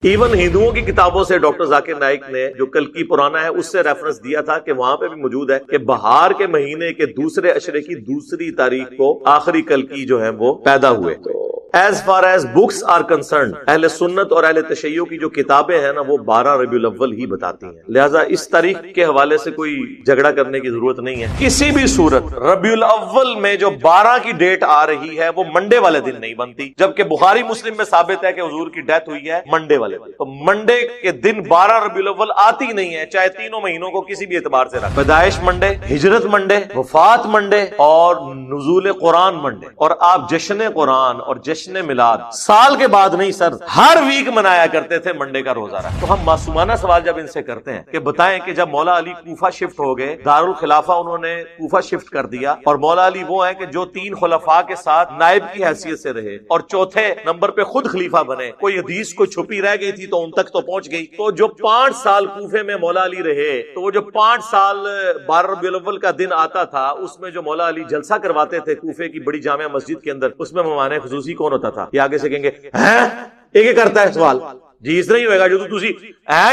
Even ہندوؤں کی کتابوں سے ڈاکٹر ذاکر نائک نے جو کلکی پرانا ہے اس سے ریفرنس دیا تھا کہ وہاں پہ بھی موجود ہے کہ بہار کے مہینے کے دوسرے عشرے کی دوسری تاریخ کو آخری کلکی جو ہے وہ پیدا ہوئے. As far as books are concerned اہل سنت اور اہل تشیع کی جو کتابیں ہیں نا وہ 12 ربیع الاول ہی بتاتی ہیں، لہٰذا اس تاریخ کے حوالے سے کوئی جھگڑا کرنے کی ضرورت نہیں ہے. کسی بھی صورت ربیع الاول میں جو 12 کی ڈیٹ آ رہی ہے وہ منڈے والے دن نہیں بنتی، جبکہ بخاری مسلم میں ثابت ہے کہ حضور کی ڈیتھ ہوئی ہے منڈے والے دن. تو منڈے کے دن 12 ربیع الاول آتی نہیں ہے، چاہے تینوں مہینوں کو کسی بھی اعتبار سے رکھ، پیدائش منڈے، ہجرت منڈے، وفات منڈے اور نزول قرآن منڈے. اور آپ جشن قرآن اور جشن میلاد سال کے بعد نہیں سر، ہر ویک منایا کرتے تھے منڈے کا روزہ رکھ. تو ہم معصومانہ سوال جب ان سے کرتے ہیں کہ بتائیں کہ جب مولا علی کوفہ شفٹ ہو گئے، دارالخلافہ انہوں نے کوفہ شفٹ کر دیا، اور مولا علی وہ ہیں کہ جو 3 خلفاء کے ساتھ نائب کی حیثیت سے رہے اور چوتھے نمبر پہ خود خلیفہ بنے، کوئی حدیث کو چھپی رہ گئی تھی تو ان تک تو پہنچ گئی. تو جو 5 سال کوفے میں مولا علی رہے، تو وہ جو 5 سال 12 ربیع الاول کا دن آتا تھا اس میں جو مولا علی جلسہ کرواتے تھے کوفے کی بڑی جامع مسجد کے اندر، اس میں مہمان خصوصی کون ہوتا تھا؟ یہ آگے سے کہیں گے ایک کرتا ہے سوال جی اس طرح ہی ہوئے گا جو تسی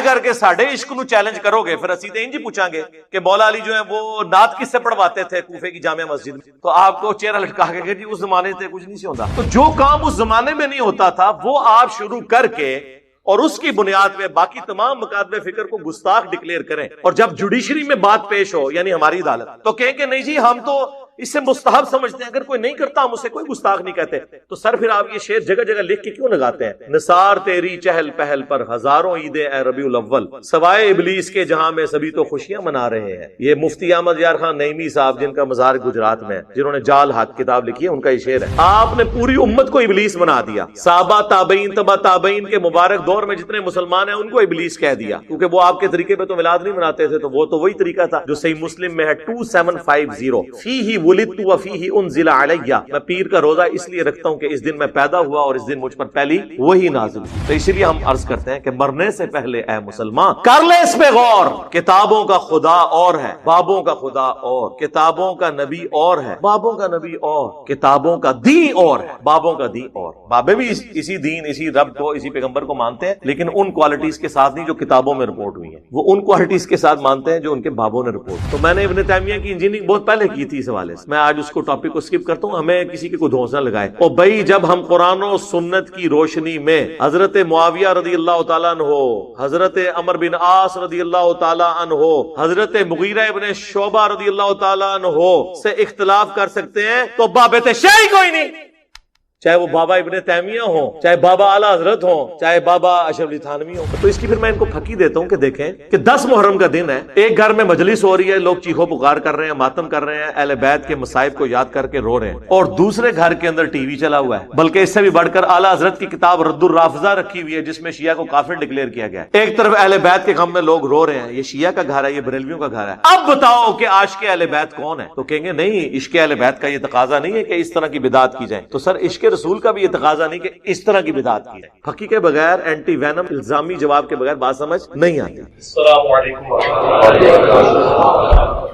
کر کے ساڈے عشق نو چیلنج کرو گے، پھر اسی تے انج پوچھاں گے کہ مولا علی جو ہے وہ نعت کس سے پڑھواتے تھے کوفے کی جامع مسجد میں، تو آپ کو چہرہ لٹکا کے کہ جی اس زمانے سے کچھ نہیں سے ہوتا. تو جو کام اس زمانے میں نہیں ہوتا تھا وہ آپ شروع کر کے اور اس کی بنیاد پہ باقی تمام مقادم فکر کو گستاخ ڈکلیئر کریں، اور جب جوڈیشری میں بات پیش ہو یعنی ہماری عدالت تو کہیں کہ نہیں جی ہم تو اس سے مستحب سمجھتے ہیں، اگر کوئی نہیں کرتا ہم اسے کوئی گستاخ نہیں کہتے. تو سر پھر آپ یہ شعر جگہ جگہ لکھ کے کیوں لگاتے ہیں؟ نثار تیری چہل پہل پر ہزاروں عیدیں اے ربیع الاول، سوائے ابلیس کے جہاں میں سبھی تو خوشیاں منا رہے ہیں. یہ مفتی احمد یار خان نعیمی صاحب جن کا مزار گجرات میں ہے، جنہوں نے جال حق کتاب لکھی ہے، ان کا یہ شعر ہے. آپ نے پوری امت کو ابلیس بنا دیا، صحابہ تابعین تبع تابعین کے مبارک دور میں جتنے مسلمان ہیں ان کو ابلیس کہہ دیا، کیونکہ وہ آپ کے طریقے پہ تو میلاد نہیں مناتے تھے. تو وہ تو وہی طریقہ تھا جو صحیح مسلم میں ہے 2750 فیہ ولدت وفیہ انزل علیہ، میں پیر کا روزہ اس لیے رکھتا ہوں کہ اس دن میں پیدا ہوا اور اس دن مجھ پر پہلی وہی نازل ہوئی. تو اسی لیے ہم عرض کرتے ہیں کہ مرنے سے پہلے اے مسلمان کر لے اس پہ غور، کتابوں کا خدا اور ہے، بابوں کا خدا اور، کتابوں کا نبی اور ہے، بابوں کا نبی اور، کتابوں کا دین اور ہے، بابوں کا دین اور. بابے بھی اسی دین، اسی رب کو، اسی پیغمبر کو مانتے ہیں، لیکن ان کوالٹیز کے ساتھ نہیں جو کتابوں میں رپورٹ ہوئی ہیں، وہ ان کوالٹیز کے ساتھ مانتے ہیں جو ان کے بابوں نے رپورٹ. تو میں نے ابن تیمیہ کی انجینئرنگ بہت پہلے کی تھی اس حوالے سے، میں آج اس کو ٹاپک کو سکپ کرتا ہوں، ہمیں کسی کے کوئی دھوسہ لگائے. اور بھائی جب ہم قرآن و سنت کی روشنی میں حضرت معاویہ رضی اللہ تعالیٰ عنہ، حضرت عمر بن عاص رضی اللہ تعالیٰ عنہ، حضرت مغیرہ ابن شعبہ رضی اللہ تعالیٰ عنہ سے اختلاف کر سکتے ہیں تو بابت شیعی کوئی نہیں، چاہے وہ بابا ابن تیمیہ ہوں، چاہے بابا اعلیٰ حضرت ہوں، چاہے بابا اشرف علی تھانوی ہوں. تو اس کی پھر میں ان کو پھکی دیتا ہوں کہ دیکھیں کہ 10 محرم کا دن ہے، ایک گھر میں مجلس ہو رہی ہے، لوگ چیخو پکار کر رہے ہیں، ماتم کر رہے ہیں، اہل بیت کے مصائب کو یاد کر کے رو رہے ہیں، اور دوسرے گھر کے اندر ٹی وی چلا ہوا ہے، بلکہ اس سے بھی بڑھ کر اعلیٰ حضرت کی کتاب رد الرافضہ رکھی ہوئی ہے جس میں شیعہ کو کافر ڈکلیئر کیا گیا ہے. ایک طرف اہل بیت کے غم میں لوگ رو رہے ہیں، یہ شیعہ کا گھر ہے، یہ بریلویوں کا گھر ہے. اب بتاؤ کہ عاشق اہل بیت کون ہے؟ تو کہیں گے نہیں، عشق اہل بیت کا یہ تقاضا نہیں ہے کہ اس طرح کی بدعت کی جائے. تو سر عشق رسول کا بھی یہ تقاضا نہیں کہ اس طرح کی بدعت کی جائے. پھکی کے بغیر، اینٹی وینم الزامی جواب کے بغیر بات سمجھ نہیں آتی. السلام علیکم ورحمۃ اللہ،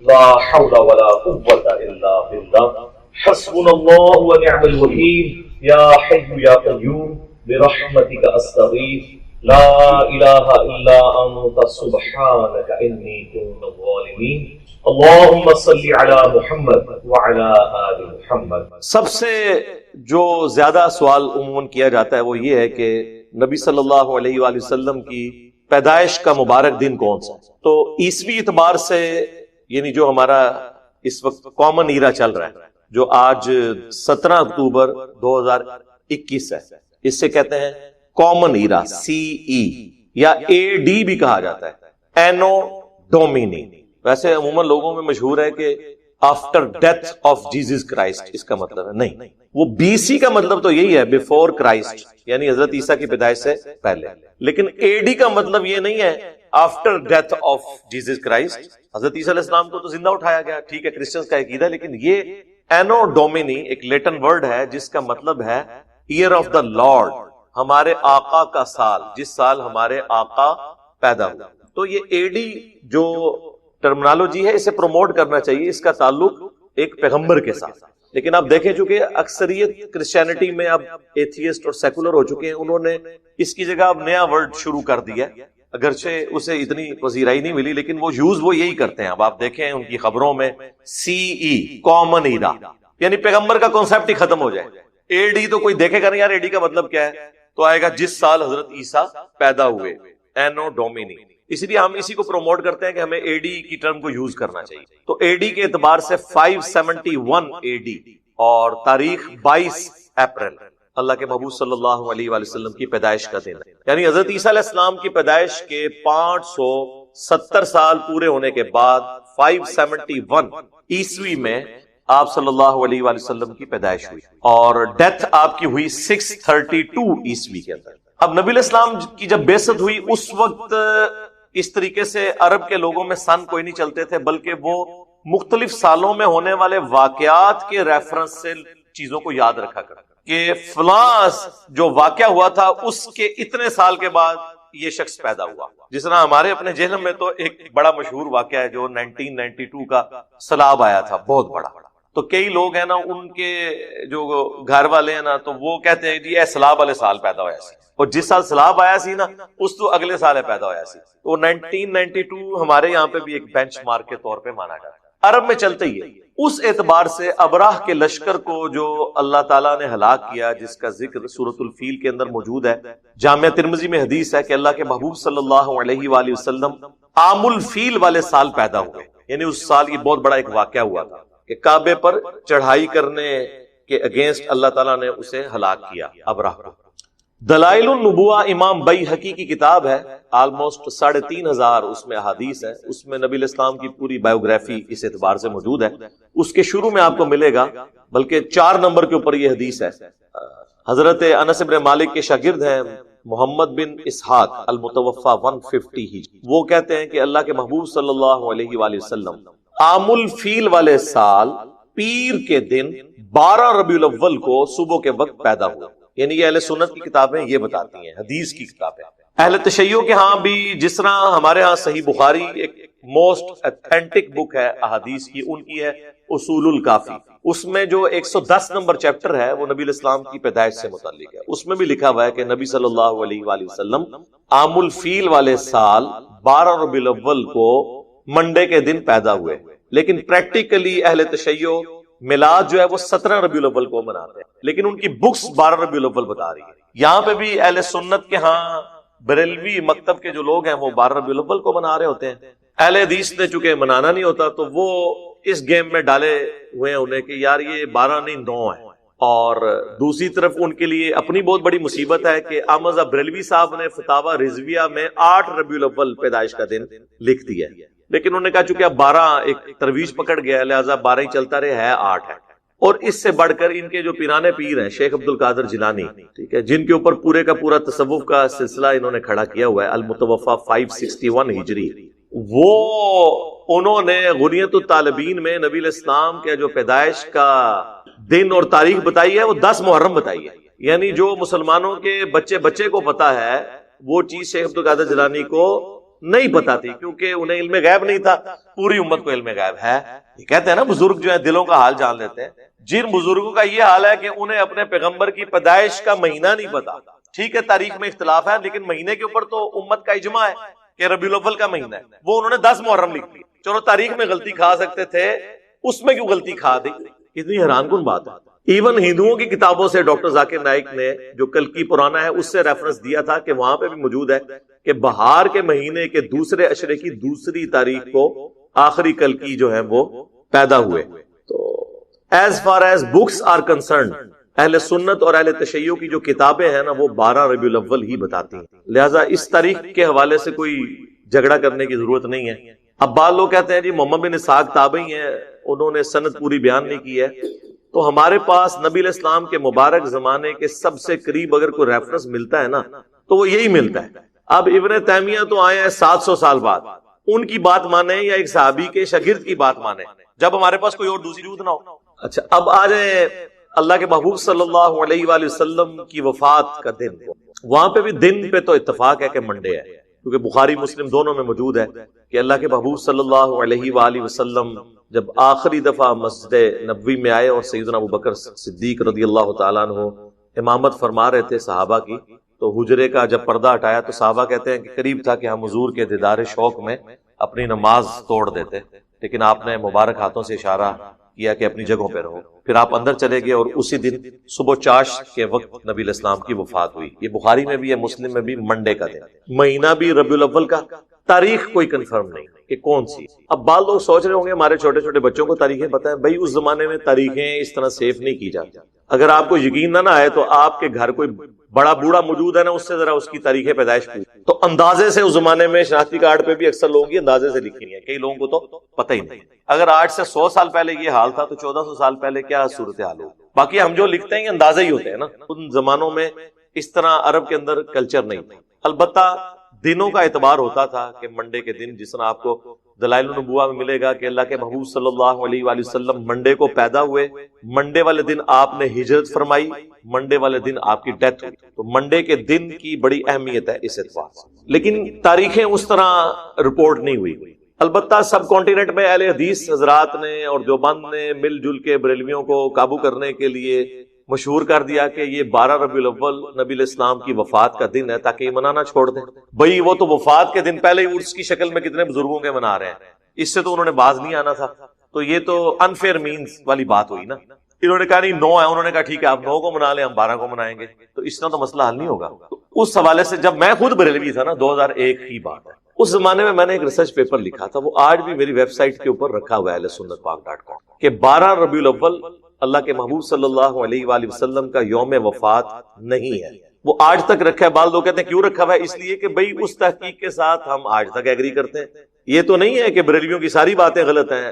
لا حول ولا قوة الا باللہ، حسبنا اللہ ونعم الوکیل، یا حی یا قیوم برحمتک استغیث، لا الہ الا انت سبحانک انی کنت من الظالمین، اللہم صلی علی محمد وعلی آل محمد. سب سے جو زیادہ سوال عموماً کیا جاتا ہے وہ یہ ہے کہ نبی صلی اللہ علیہ وآلہ وسلم کی پیدائش کا مبارک دن کون سا؟ تو عیسوی اعتبار سے یعنی جو ہمارا اس وقت کامن ایرا چل رہا ہے، جو آج 17 اکتوبر 2021 ہے، اس سے کہتے ہیں کامن ایرا، CE یا AD بھی کہا جاتا ہے، اینو ڈومینی. ویسے عموماً لوگوں میں مشہور ہے کہ after death of Jesus Christ, اس کا مطلب ہے نہیں، وہ BC کا مطلب تو یہی ہے، بیفور کرائسٹ، یعنی حضرت عیسیٰ کی پیدائش سے پہلے. لیکن AD کا مطلب یہ نہیں ہے after death of Jesus Christ. حضرت عیسیٰ علیہ السلام کو تو زندہ اٹھایا گیا، ٹھیک ہے، کرسچنز کا عقیدہ، لیکن یہ اینو ڈومینی ایک لیٹن ورڈ ہے جس کا مطلب ہے ایئر آف دا لارڈ، ہمارے آقا کا سال، جس سال ہمارے آقا پیدا ہوا. تو یہ AD جو ٹرمنالوجی ہے اسے پروموٹ کرنا چاہیے، اس کا تعلق ایک پیغمبر کے ساتھ. لیکن آپ دیکھیں چونکہ اکثریت کرسچینٹی میں اب ایتھیسٹ اور سیکولر ہو چکے ہیں، انہوں نے اس کی جگہ اب نیا ورڈ شروع کر دیا، اگرچہ اسے اتنی پذیرائی نہیں ملی لیکن وہ یوز وہ یہی کرتے ہیں۔ اب آپ دیکھیں ان کی خبروں میں CE کامن ایرا، یعنی پیغمبر کا کانسیپٹ ہی ختم ہو جائے۔ AD تو کوئی دیکھے گا نہیں یار AD کا مطلب کیا ہے، تو آئے گا جس سال حضرت عیسیٰ پیدا ہوئے، اینو ڈومینی۔ اسی لیے ہم اسی کو پروموٹ کرتے ہیں کہ ہمیں AD کی ٹرم کو یوز کرنا چاہیے۔ تو AD کے اعتبار سے 571 AD اور تاریخ 22 اپریل اللہ کے محبوب صلی اللہ علیہ وآلہ وسلم کی پیدائش کا دن ہے، یعنی حضرت عیسیٰ علیہ السلام کی پیدائش کے 570 سال پورے ہونے کے بعد 571 عیسوی میں آپ صلی اللہ علیہ وآلہ وسلم کی پیدائش ہوئی اور ڈیتھ آپ کی ہوئی 632 عیسوی کے اندر۔ اب نبی علیہ السلام کی جب بعثت ہوئی اس وقت اس طریقے سے عرب کے لوگوں میں سن کوئی نہیں چلتے تھے، بلکہ وہ مختلف سالوں میں ہونے والے واقعات کے ریفرنس سے چیزوں کو یاد رکھا کرتے کہ فلاں جو واقعہ ہوا تھا اس کے اتنے سال کے بعد یہ شخص پیدا ہوا۔ جس طرح ہمارے اپنے ذہن میں تو ایک بڑا مشہور واقعہ ہے جو 1992 کا سیلاب آیا تھا، بہت بڑا۔ تو کئی لوگ ہیں نا، ان کے جو گھر والے ہیں نا، تو وہ کہتے ہیں جی یہ سیلاب والے سال پیدا ہوا سی، اور جس سال سیلاب آیا سی نا اس تو اگلے سال پیدا ہوا سی۔ تو 1992 ہمارے یہاں پہ بھی ایک بینچ مارک کے طور پہ مانا جاتا ہے، عرب میں چلتے ہی ہے۔ اس اعتبار سے ابراہ کے لشکر کو جو اللہ تعالیٰ نے ہلاک کیا، جس کا ذکر سورۃ الفیل کے اندر موجود ہے، جامعہ ترمذی میں حدیث ہے کہ اللہ کے محبوب صلی اللہ علیہ وآلہ وسلم عام الفیل والے سال پیدا ہوئے، یعنی اس سال یہ بہت بڑا ایک واقعہ ہوا تھا کہ کعبے پر چڑھائی کرنے کے اگینسٹ اللہ تعالیٰ نے اسے ہلاک کیا ابراہ کو۔ دلائل النبوہ امام بیہقی کی کتاب ہے، آلموسٹ 3500 اس میں احادیث ہے، اس میں نبی علیہ السلام کی پوری بایوگرافی اس اعتبار سے موجود ہے۔ اس کے شروع میں آپ کو ملے گا، بلکہ 4 نمبر کے اوپر یہ حدیث ہے۔ حضرت انس بن مالک کے شاگرد ہیں محمد بن اسحاق المتوفى 150 ہجری، وہ کہتے ہیں کہ اللہ کے محبوب صلی اللہ علیہ وآلہ وسلم عام الفیل والے سال پیر کے دن 12 ربیع الاول کو صبح کے وقت پیدا ہوئے، یعنی یہ اہل سنت کی کتابیں یہ بتاتی ہیں، حدیث کی کتابیں۔ اہل تشیع کے ہاں بھی جس طرح ہمارے ہاں صحیح بخاری ایک موسٹ اتھینٹک بک ہے احادیث کی، ان کی ہے اصول الکافی، اس میں جو 110 نمبر چیپٹر ہے وہ نبی علیہ السلام کی پیدائش سے متعلق ہے۔ اس میں بھی لکھا ہوا ہے کہ نبی صلی اللہ علیہ وآلہ وسلم عام الفیل والے سال 12 ربیع الاول کو منڈے کے دن پیدا ہوئے، لیکن پریکٹیکلی اہل تشیع میلاد جو ہے وہ 17 ربیع الاول کو مناتے ہیں، لیکن ان کی بکس 12 ربیع الاول بتا رہی ہے۔ یہاں پہ بھی اہل سنت کے ہاں بریلوی مکتب کے جو لوگ ہیں وہ 12 ربیع الاول کو منا رہے ہوتے ہیں۔ اہل حدیث نے چونکہ منانا نہیں ہوتا تو وہ اس گیم میں ڈالے ہوئے ہیں انہیں کہ یار یہ 12 نہیں 9 ہے، اور دوسری طرف ان کے لیے اپنی بہت بڑی مصیبت ہے کہ احمد بریلوی صاحب نے فتاوی رضویہ میں 8 ربیع الاول پیدائش کا دن لکھ دیا ہے، لیکن انہوں نے کہا چونکہ اب 12 ایک ترویج پکڑ گیا لہٰذا 12 ہی چلتا رہے، ہے 8 ہے۔ اور اس سے بڑھ کر ان کے جو پیرانے پیر ہیں شیخ عبد القادر جیلانی، ٹھیک ہے، جن کے اوپر پورے کا پورا تصوف کا سلسلہ انہوں نے کھڑا کیا ہوا ہے، المتوفى 561 ہجری، وہ انہوں نے غنیت الطالبین میں نبی علیہ السلام کے جو پیدائش کا دن اور تاریخ بتائی ہے وہ 10 محرم بتائی ہے، یعنی جو مسلمانوں کے بچے کو پتا ہے وہ چیز شیخ عبد القادر جیلانی کو نہیں پتا تھی، کیونکہ انہیں علم غیب نہیں تھا، پوری امت کو علم غیب ہے۔ یہ کہتے ہیں نا بزرگ جو ہیں دلوں کا حال جان لیتے ہیں، جن بزرگوں کا یہ حال ہے کہ انہیں اپنے پیغمبر کی پیدائش کا مہینہ نہیں پتا، ٹھیک ہے تاریخ میں اختلاف ہے لیکن مہینے کے اوپر تو امت کا اجماع ہے کہ ربیع الاول کا مہینہ ہے، وہ انہوں نے 10 محرم لکھ دی۔ چلو تاریخ میں غلطی کھا سکتے تھے، اس میں کیوں غلطی کھا دی؟ کتنی حیران کن بات ہے۔ ایون ہندوؤں کی کتابوں سے ڈاکٹر ذاکر نائک نے جو کلکی پرانا ہے اس سے ریفرنس دیا تھا کہ وہاں پہ بھی موجود ہے کہ بہار کے مہینے کے دوسرے عشرے کی دوسری تاریخ کو آخری کلکی جو ہے وہ پیدا ہوئے۔ تو as far as books are concerned, اہل سنت اور اہل تشیع کی جو کتابیں ہیں نا وہ 12 ربیع الاول ہی بتاتی ہیں، لہٰذا اس تاریخ کے حوالے سے کوئی جھگڑا کرنے کی ضرورت نہیں ہے۔ اب بعض لوگ کہتے ہیں جی محمد بن اسحاق تابعی ہیں، انہوں نے سند پوری بیان نہیں کی ہے، تو ہمارے پاس نبی علیہ السلام کے مبارک زمانے کے سب سے قریب اگر کوئی ریفرنس ملتا ہے نا تو وہ یہی ملتا ہے۔ اب ابن تیمیہ تو آئے ہیں 700 سال بعد، ان کی بات مانیں یا ایک صحابی کے شاگرد کی بات مانیں جب ہمارے پاس کوئی اور دوسری روت نہ ہو۔ اچھا اب آ جائیں اللہ کے محبوب صلی اللہ علیہ وآلہ وسلم کی وفات کا دن، وہاں پہ بھی دن پہ تو اتفاق ہے کہ منڈے ہے، کیونکہ بخاری مسلم دونوں میں موجود ہے کہ اللہ کے محبوب صلی اللہ علیہ وآلہ وسلم جب آخری دفعہ مسجد نبوی میں آئے اور سیدنا ابوبکر صدیق رضی اللہ تعالیٰ عنہ امامت فرما رہے تھے صحابہ کی، تو حجرے کا جب پردہ ہٹایا تو صحابہ کہتے ہیں کہ قریب تھا کہ ہم حضور کے دیدار شوق میں اپنی نماز توڑ دیتے، لیکن آپ نے مبارک ہاتھوں سے اشارہ کیا کہ اپنی جگہوں پہ رہو. پھر آپ اندر چلے گئے اور اسی دن صبح چاشت کے وقت نبی علیہ السلام کی وفات ہوئی. یہ بخاری میں بھی ہے، مسلم میں بھی، منڈے کا دن. مہینہ بھی ربیع الاول کا، تاریخ کوئی کنفرم نہیں کہ کون سی. اب بعض لوگ سوچ رہے ہوں گے ہمارے چھوٹے چھوٹے بچوں کو تاریخیں پتہ ہیں. بھائی اس زمانے میں تاریخیں اس طرح سیف نہیں کی جاتی. اگر آپ کو یقین نہ آئے تو آپ کے گھر کوئی بڑا بوڑھا موجود ہے نا، اس سے ذرا اس کی تاریخ پیدائش پوچھ تو اندازے سے اس زمانے میں شناختی کارڈ پہ بھی اکثر لوگوں کی اندازے سے لکھی ہے، کئی لوگوں کو تو پتہ ہی نہیں. اگر آج سے 100 سال پہلے یہ حال تھا تو 1400 سال پہلے کیا صورتحال ہو. باقی ہم جو لکھتے ہیں یہ اندازے ہی ہوتے ہیں نا. ان زمانوں میں اس طرح عرب کے اندر کلچر نہیں تھا. البتہ دنوں کا اعتبار ہوتا تھا کہ منڈے کے دن، جس طرح آپ کو دلائل النبوہ میں ملے گا کہ اللہ کے محبوب صلی اللہ علیہ وآلہ وسلم منڈے کو پیدا ہوئے، منڈے والے دن آپ نے ہجرت فرمائی، منڈے والے دن آپ کی ڈیتھ ہوئی. تو منڈے کے دن کی بڑی اہمیت ہے اس اعتبار سے. لیکن تاریخیں اس طرح رپورٹ نہیں ہوئی. البتہ سب کانٹیننٹ میں اہل حدیث حضرات نے اور دیوبند نے مل جل کے بریلویوں کو قابو کرنے کے لیے مشہور کر دیا کہ یہ 12 ربیع الاول نبی علیہ السلام کی وفات کا دن ہے، تاکہ یہ منانا چھوڑ دیں. بھئی وہ تو وفات کے دن پہلے ہی عرس کی شکل میں کتنے بزرگوں کے منا رہے ہیں، اس سے تو انہوں نے باز نہیں آنا تھا. تو یہ تو انفیئر مینز والی بات ہوئی نا. انہوں نے کہا نہیں 9 ہے، انہوں نے کہا ٹھیک ہے آپ 9 کو منا لیں، ہم 12 کو منائیں گے. تو اس طرح تو مسئلہ حل نہیں ہوگا. تو اس حوالے سے جب میں خود بریلوی تھا نا، 2001 کی بات ہے، اس زمانے میں نے ایک ریسرچ پیپر لکھا تھا، وہ آج بھی میری ویب سائٹ کے اوپر رکھا ہوا ہے ahlsunnatpak.com، کہ 12 ربیع الاول اللہ کے محبوب صلی اللہ علیہ وآلہ وسلم کا یوم وفات نہیں ہے. وہ آج تک رکھا ہے. بعض لوگ کہتے ہیں کیوں رکھا ہوا ہے؟ اس لیے کہ بھئی اس تحقیق کے ساتھ ہم آج تک ایگری کرتے ہیں. یہ تو نہیں ہے کہ بریلویوں کی ساری باتیں غلط ہیں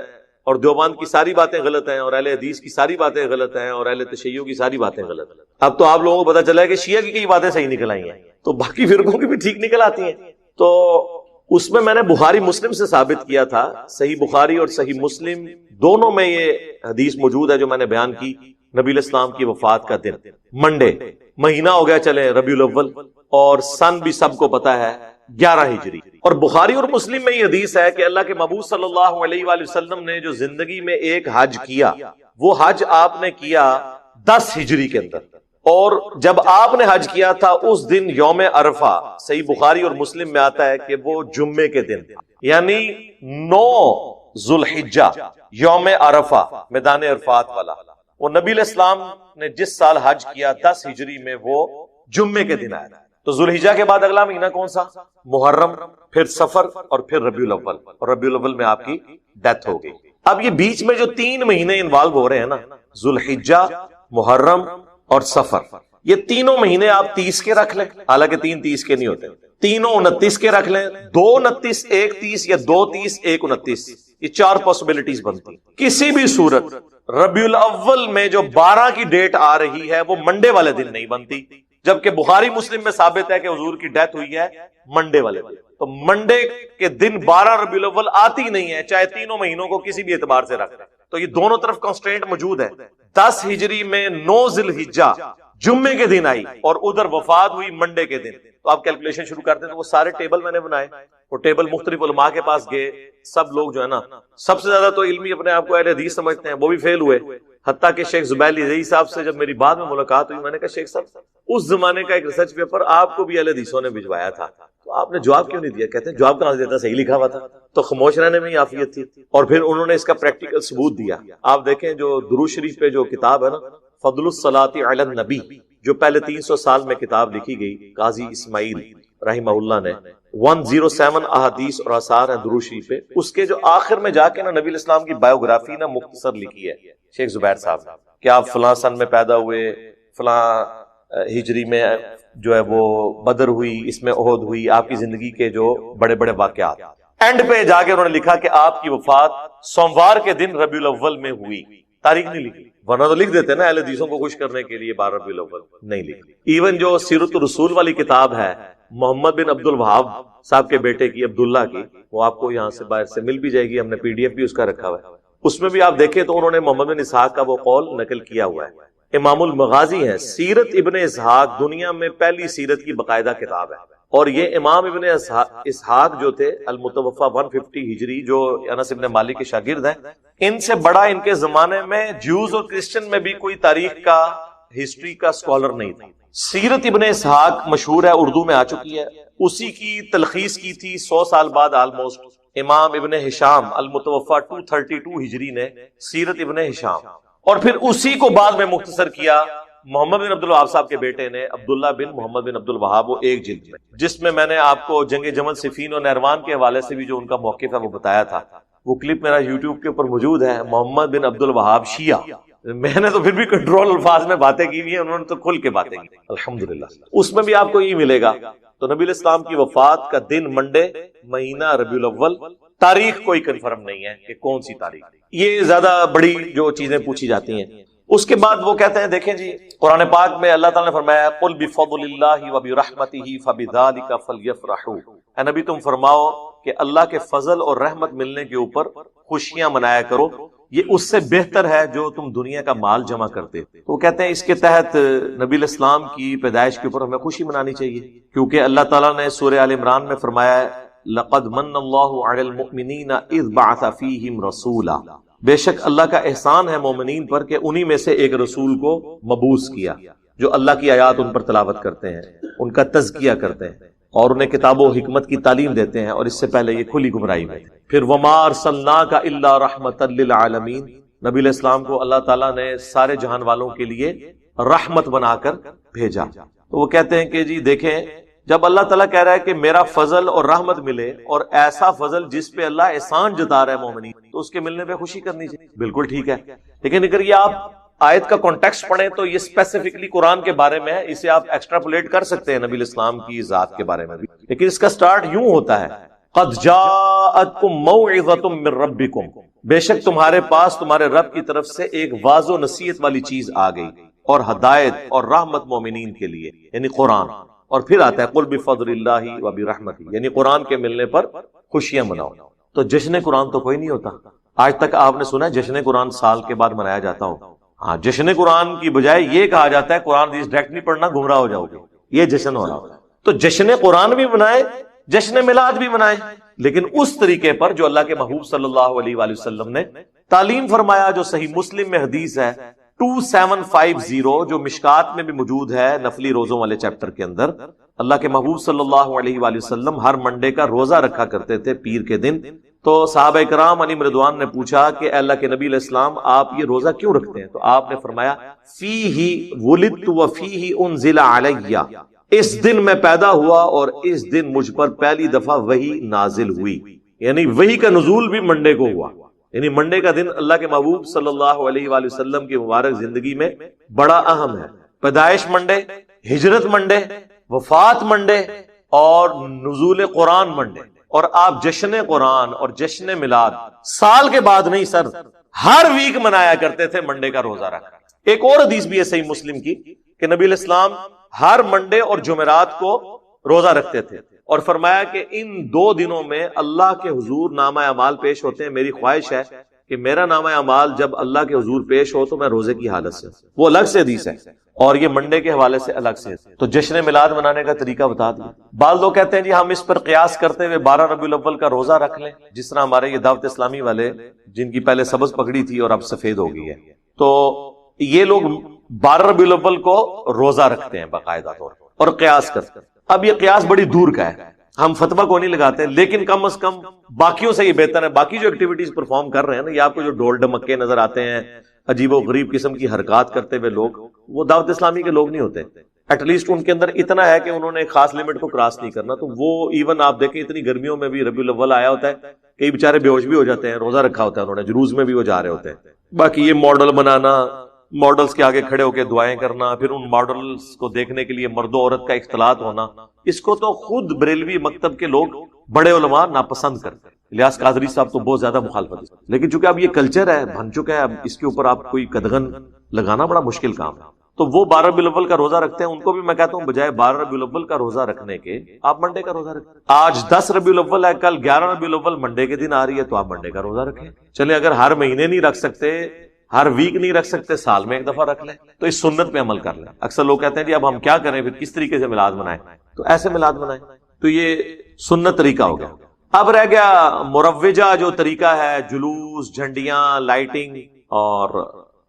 اور دیوبند کی ساری باتیں غلط ہیں اور اہل حدیث کی ساری باتیں غلط ہیں اور اہل تشیع کی ساری باتیں غلط ہیں. اب تو آپ لوگوں کو پتہ چلا ہے کہ شیعہ کی کئی باتیں صحیح نکل آئی ہیں، تو باقی فرقوں کی بھی ٹھیک نکل آتی ہیں. تو اس میں نے بخاری مسلم سے ثابت کیا تھا، صحیح بخاری اور صحیح مسلم دونوں میں یہ حدیث موجود ہے جو میں نے بیان کی. نبی علیہ السلام کی وفات کا دن منڈے، مہینہ ہو گیا چلے ربیع الاول، اور سن بھی سب کو پتا ہے 11 ہجری. اور بخاری اور مسلم میں یہ حدیث ہے کہ اللہ کے محبوب صلی اللہ علیہ وآلہ وسلم نے جو زندگی میں ایک حج کیا، وہ حج آپ نے کیا 10 ہجری کے اندر. اور جب آپ نے حج کیا تھا اس دن یوم عرفہ، صحیح بخاری اور مسلم میں آتا ہے کہ وہ جمعے کے دن، یعنی 9 ذو الحجہ، یوم عرفہ، میدان عرفات والا. وہ نبی علیہ السلام نے جس سال حج کیا 10 ہجری میں، وہ جمعے کے دن آیا. تو ذو الحجہ کے بعد اگلا مہینہ کون سا؟ محرم، پھر سفر، اور پھر ربیع الاول. اور ربیع الاول میں آپ کی ڈیتھ ہو گئی. اب یہ بیچ میں جو 3 مہینے انوالو ہو رہے ہیں نا، ذو الحجہ، محرم اور سفر، یہ تینوں مہینے آپ 30 کے رکھ لیں، حالانکہ 3 30 کے نہیں ہوتے، تینوں 29 کے رکھ لیں، 2 29 1 30 یا 2 30 1 29، یہ 4 پاسبلٹیز بنتی. کسی بھی صورت ربیع الاول میں جو 12 کی ڈیٹ آ رہی ہے وہ منڈے والے دن نہیں بنتی، جبکہ بخاری مسلم میں ثابت ہے کہ حضور کی ڈیتھ ہوئی ہے منڈے والے دن. تو منڈے کے دن 12 ربیع الاول آتی نہیں ہے، چاہے تینوں مہینوں کو کسی بھی اعتبار سے رکھ لیں. تو یہ دونوں طرف کانسٹرینٹ موجود ہے. 10 ہجری میں 9 ذی الحجہ جمعے کے دن آئی اور ادھر وفات ہوئی منڈے کے دن. تو آپ کیلکولیشن شروع کرتے ہیں تو وہ سارے ٹیبل میں نے بنائے، وہ ٹیبل مختلف علماء کے پاس گئے. سب لوگ جو ہے نا، سب سے زیادہ تو علمی اپنے آپ کو اہل حدیث سمجھتے ہیں، وہ بھی فیل ہوئے. حتیٰ کہ شیخ زبیر علی صاحب سے جب میری بعد میں ملاقات ہوئی، میں نے کہا شیخ صاحب اس زمانے کا ایک ریسرچ پیپر آپ کو بھی اہل حدیثوں نے بھجوایا تھا، تو آپ نے جواب کیوں نہیں دیا؟ کہتے ہیں جواب کہاں سے دیتا، صحیح لکھا ہوا تھا. تو خاموش رہنے میں ہی عافیت تھی. اور پھر انہوں نے اس کا پریکٹیکل ثبوت دیا. آپ دیکھیں جو درود شریف پہ جو کتاب ہے نا، فضل الصلاۃ علی النبی، جو پہلے 300 سال میں کتاب لکھی گئی قاضی اسماعیل رحمہ اللہ نے، 107 احادیث اور آثار ہیں درود شریف پہ. اس کے جو آخر میں جا کے نا نبی علیہ السلام کی بایوگرافی نا مختصر لکھی ہے شیخ زبیر صاحب کہ آپ فلاں سن میں پیدا ہوئے، فلاں ہجری میں جو ہے وہ بدر ہوئی، اس میں احد ہوئی، آپ کی زندگی کے جو بڑے بڑے واقعات. اینڈ پہ جا کے انہوں نے لکھا کہ آپ کی وفات سوموار کے دن ربیع الاول میں ہوئی. تاریخ نہیں لکھی، ورنہ تو لکھ دیتے نا اہل حدیثوں کو خوش کرنے کے لیے 12 ربیع الاول، نہیں لکھی. ایون جو سیرت الرسول والی کتاب ہے محمد بن عبد الوہاب صاحب کے بیٹے کی، عبداللہ کی، وہ آپ کو یہاں سے باہر سے مل بھی جائے گی، ہم نے PDF بھی اس کا رکھا ہوا ہے. اس میں بھی آپ دیکھیں تو انہوں نے محمد بن اسحاق کا وہ قول نقل کیا ہوا ہے. امام المغازی ہیں، سیرت ابن اسحاق دنیا میں پہلی سیرت کی باقاعدہ کتاب ہے، اور یہ امام ابن اسحاق جو تھے المتوفا 150 ہجری، جو انس ابن مالک کے شاگرد ہیں، ان سے بڑا ان کے زمانے میں جیوز اور کرسچن میں بھی کوئی تاریخ کا، ہسٹری کا اسکالر نہیں تھا۔ سیرت ابن اسحاق مشہور ہے، اردو میں آ چکی ہے، اسی کی تلخیص کی تھی 100 سال بعد آلموسٹ امام ابن ہشام المتوفا 232 ہجری نے، سیرت ابن ہشام، اور پھر اسی کو بعد میں مختصر کیا محمد بن عبد الوہاب صاحب کے بیٹے نے، عبداللہ بن محمد بن عبد الوہاب، وہ ایک جلد میں، جس میں میں نے آپ کو جنگ جمل صفین و نہروان کے حوالے سے بھی جو ان کا موقف ہے وہ بتایا تھا۔ وہ کلپ میرا یوٹیوب کے اوپر موجود ہے، محمد بن عبد الوہاب شیعہ۔ میں نے تو پھر بھی کنٹرول الفاظ میں باتیں کی ہوئی ہیں، انہوں نے تو کھل کے باتیں کی الحمدللہ۔ اس میں بھی آپ کو یہ ملے گا۔ تو نبی الاسلام کی وفات کا دن منڈے، مہینہ ربیع الاول، تاریخ کوئی کنفرم نہیں ہے کہ کون سی تاریخ۔ یہ زیادہ بڑی جو چیزیں پوچھی جاتی ہیں۔ اس کے بعد وہ کہتے ہیں، دیکھیں جی قرآن پاک میں اللہ تعالیٰ نے فرمایا قل بفضل اللہ وبرحمتہ فبذلک فلیفرحوا، اے نبی تم فرماؤ کہ اللہ کے فضل اور رحمت ملنے کے اوپر خوشیاں منایا کرو، یہ اس سے بہتر ہے جو تم دنیا کا مال جمع کرتے۔ تو وہ کہتے ہیں اس کے تحت نبی الاسلام کی پیدائش کے اوپر ہمیں خوشی منانی چاہیے، کیونکہ اللہ تعالیٰ نے سورہ آل عمران میں فرمایا ہے لقد من اللہ علی المؤمنین اذ بعث فیہم رسولا، بے شک اللہ کا احسان ہے مومنین پر کہ انہی میں سے ایک رسول کو مبعوث کیا جو اللہ کی آیات ان پر تلاوت کرتے ہیں، ان کا تزکیہ کرتے ہیں اور انہیں کتاب و حکمت کی تعلیم دیتے ہیں، اور اس سے پہلے یہ کھلی گمراہی میں۔ پھر وما ارسلناک الا رحمۃ للعالمین، نبی علیہ السلام کو اللہ تعالیٰ نے سارے جہان والوں کے لیے رحمت بنا کر بھیجا۔ تو وہ کہتے ہیں کہ جی دیکھیں، جب اللہ تعالیٰ کہہ رہا ہے کہ میرا فضل اور رحمت ملے، اور ایسا فضل جس پہ اللہ احسان جتا رہا ہے مومنین، تو اس کے ملنے پہ خوشی کرنی چاہیے، بالکل ٹھیک ہے۔ لیکن اگر یہ آپ آیت کا کانٹیکسٹ پڑھیں تو یہ اسپیسیفکلی قرآن کے بارے میں ہے، اسے آپ ایکسٹراپولیٹ کر سکتے ہیں نبی الاسلام کی ذات کے بارے میں بھی، لیکن اس کا سٹارٹ یوں ہوتا ہے قد جاءتکم موعظۃ من ربکم، بے شک تمہارے پاس تمہارے رب کی طرف سے ایک واضح و نصیحت والی چیز آ گئی، اور ہدایت اور رحمت مومنین کے لیے، یعنی قرآن۔ اور پھر آتا ہے قل بفضل اللہ وبرحمتہ، یعنی قرآن کے ملنے پر خوشیاں مناؤ۔ تو جشن قرآن تو کوئی نہیں ہوتا آج تک، آپ نے سنا ہے جشن قرآن سال کے بعد منایا جاتا ہو؟ ہاں، جشن قرآن کی بجائے یہ کہا جاتا ہے قرآن حدیث ڈائریکٹ نہیں پڑھنا، گمراہ ہو جاؤ گے، یہ جشن ہو رہا ہوتا ہے۔ تو جشن قرآن بھی منائے، جشن میلاد بھی منائے، لیکن اس طریقے پر جو اللہ کے محبوب صلی اللہ علیہ وآلہ وسلم نے تعلیم فرمایا، جو صحیح مسلم میں حدیث ہے 2750، جو مشکات میں بھی موجود ہے نفلی روزوں والے چیپٹر کے اندر۔ اللہ کے محبوب صلی اللہ علیہ وآلہ وسلم ہر منڈے کا روزہ رکھا کرتے تھے، پیر کے دن۔ تو صحابہ کرام علیہم رضوان نے پوچھا کہ اے اللہ کے نبی علیہ السلام آپ یہ روزہ کیوں رکھتے ہیں؟ تو آپ نے فرمایا فیہ ولدت وفیہ انزل علی، اس دن میں پیدا ہوا اور اس دن مجھ پر پہلی دفعہ وحی نازل ہوئی، یعنی وحی کا نزول بھی منڈے کو ہوا، یعنی منڈے کا دن اللہ کے محبوب صلی اللہ علیہ وآلہ وسلم کی مبارک زندگی میں بڑا اہم ہے۔ پیدائش منڈے، ہجرت منڈے، وفات منڈے، اور نزول قرآن منڈے، اور آپ جشن قرآن اور جشن میلاد سال کے بعد نہیں سر، ہر ویک منایا کرتے تھے منڈے کا روزہ رکھ۔ ایک اور حدیث بھی ہے صحیح مسلم کی کہ نبی علیہ السلام ہر منڈے اور جمعرات کو روزہ رکھتے تھے، اور فرمایا کہ ان 2 دنوں میں اللہ کے حضور نامہ اعمال پیش ہوتے ہیں، میری خواہش ہے کہ میرا نامہ اعمال جب اللہ کے حضور پیش ہو تو میں روزے کی حالت سے، وہ الگ سے حدیث ہے، اور یہ منڈے کے حوالے سے الگ سے۔ تو جشن میلاد منانے کا طریقہ بتا دیا۔ بعض لوگ کہتے ہیں جی ہم اس پر قیاس کرتے ہوئے 12 ربیع الاول کا روزہ رکھ لیں، جس طرح ہمارے یہ دعوت اسلامی والے جن کی پہلے سبز پگڑی تھی اور اب سفید ہو گئی ہے، تو یہ لوگ 12 ربیع الاول کو روزہ رکھتے ہیں باقاعدہ طور پر اور قیاس کرتے ہیں۔ اب یہ قیاس بڑی دور کا ہے، ہم فتویٰ کو نہیں لگاتے، لیکن کم از کم باقیوں سے یہ بہتر ہے۔ باقی جو ایکٹیویٹیز پرفارم کر رہے ہیں نا، یہ آپ کو جو ڈھول ڈمکے نظر آتے ہیں، عجیب و غریب قسم کی حرکات کرتے ہوئے لوگ، وہ دعوت اسلامی کے لوگ نہیں ہوتے۔ ایٹ لیسٹ ان کے اندر اتنا ہے کہ انہوں نے ایک خاص لمٹ کو کراس نہیں کرنا۔ تو وہ ایون آپ دیکھیں اتنی گرمیوں میں بھی ربیع الاول آیا ہوتا ہے، کئی بیچارے بے ہوش بھی ہو جاتے ہیں، روزہ رکھا ہوتا ہے انہوں نے، جلوس میں بھی وہ جا رہے ہوتے ہیں۔ باقی یہ ماڈل بنانا، ماڈلز کے آگے کھڑے ہو کے دعائیں کرنا، پھر ان ماڈلز کو دیکھنے کے لیے مرد و عورت کا اختلاط ہونا، اس کو تو خود بریلوی مکتب کے لوگ بڑے علماء ناپسند کرتے ہیں۔ الیاس قادری صاحب تو بہت زیادہ مخالفت ہے، لیکن چونکہ اب یہ کلچر ہے، بن چکا ہے، اب اس کے اوپر آپ کوئی قدغن لگانا بڑا مشکل کام ہے۔ تو وہ 12 ربیع الاول کا روزہ رکھتے ہیں، ان کو بھی میں کہتا ہوں بجائے 12 ربیع الاول کا روزہ رکھنے کے آپ منڈے کا روزہ رکھیں۔ آج 10 ربیع الاول ہے، کل 11 ربیع الاول منڈے کے دن آ رہی ہے، تو آپ منڈے کا روزہ رکھیں۔ چلیں اگر ہر مہینے نہیں رکھ سکتے، ہر ویک نہیں رکھ سکتے، سال میں ایک دفعہ رکھ لیں، تو اس سنت پہ عمل کر لیں۔ اکثر لوگ کہتے ہیں جی اب ہم کیا کریں، پھر کس طریقے سے میلاد منائیں؟ تو ایسے میلاد منائیں تو یہ سنت طریقہ ہو گیا. اب رہ گیا مروجہ جو طریقہ ہے، جلوس، جھنڈیاں، لائٹنگ، اور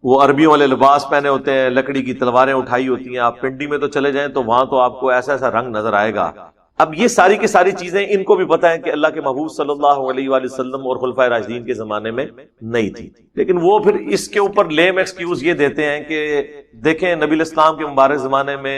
وہ عربیوں والے لباس پہنے ہوتے ہیں، لکڑی کی تلواریں اٹھائی ہوتی ہیں. آپ پنڈی میں تو چلے جائیں تو وہاں تو آپ کو ایسا ایسا رنگ نظر آئے گا. اب یہ ساری کی ساری چیزیں ان کو بھی پتا ہے کہ اللہ کے محبوب صلی اللہ علیہ وآلہ وسلم اور خلفائے راشدین کے زمانے میں نہیں تھی، لیکن وہ پھر اس کے اوپر لیم ایکسکیوز یہ دیتے ہیں کہ دیکھیں نبی الاسلام کے مبارک زمانے میں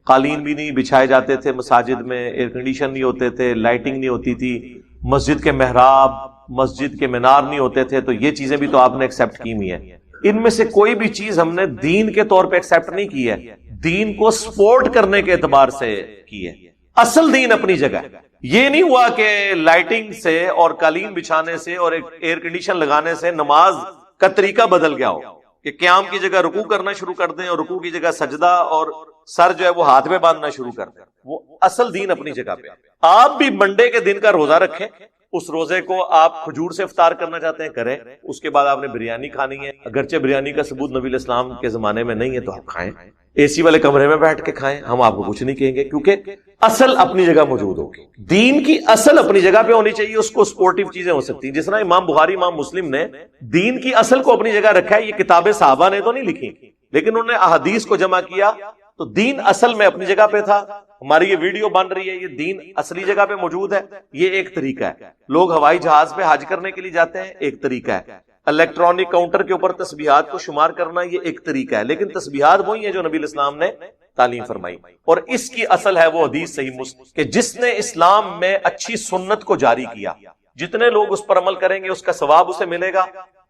قالین بھی نہیں بچھائے جاتے تھے مساجد میں، ایئر کنڈیشن نہیں ہوتے تھے، لائٹنگ نہیں ہوتی تھی، مسجد کے محراب، مسجد کے مینار نہیں ہوتے تھے. تو یہ چیزیں بھی تو آپ نے ایکسیپٹ کی ہوئی ہیں. ان میں سے کوئی بھی چیز ہم نے دین کے طور پہ ایکسیپٹ نہیں کی ہے، دین کو سپورٹ کرنے کے اعتبار سے کی ہے. اصل دین اپنی جگہ ہے. یہ نہیں ہوا کہ لائٹنگ سے اور قالین بچھانے سے اور ایک ایئر کنڈیشن لگانے سے نماز کا طریقہ بدل گیا ہو کہ قیام کی جگہ رکوع کرنا شروع کر دیں اور رکوع کی جگہ سجدہ اور سر جو ہے وہ ہاتھ میں باندھنا شروع کر دیں. وہ اصل دین اپنی جگہ پہ. آپ بھی منڈے کے دن کا روزہ رکھیں، اس روزے کو آپ کھجور سے افطار کرنا چاہتے ہیں کریں، اس کے بعد آپ نے بریانی کھانی ہے، اگرچہ بریانی کا ثبوت نبی الاسلام کے زمانے میں نہیں ہے تو آپ کھائیں، اے سی والے کمرے میں بیٹھ کے کھائیں، ہم آپ کو کچھ نہیں کہیں گے، کیونکہ اصل اپنی جگہ موجود ہوگی. دین کی اصل اپنی جگہ پہ ہونی چاہیے، اس کو سپورٹیو چیزیں ہو سکتی ہیں. جس طرح امام بخاری، امام مسلم نے دین کی اصل کو اپنی جگہ رکھا ہے. یہ کتابیں صحابہ نے تو نہیں لکھی، لیکن انہوں نے احادیث کو جمع کیا تو دین اصل میں اپنی جگہ پہ تھا. ہماری یہ ویڈیو بن رہی ہے، یہ دین اصلی جگہ پہ موجود ہے. یہ ایک طریقہ ہے. لوگ ہوائی جہاز پہ حج کرنے کے لیے جاتے ہیں، ایک طریقہ ہے. الیکٹرانک کاؤنٹر کے اوپر تسبیحات کو شمار کرنا، یہ ایک طریقہ ہے. لیکن تسبیحات وہی ہیں جو نبی الاسلام نے تعلیم فرمائی، اور اس کی اصل ہے وہ حدیث صحیح مسلم کہ جس نے اسلام میں اچھی سنت کو جاری کیا، جتنے لوگ اس پر عمل کریں گے اس کا ثواب اسے ملے گا،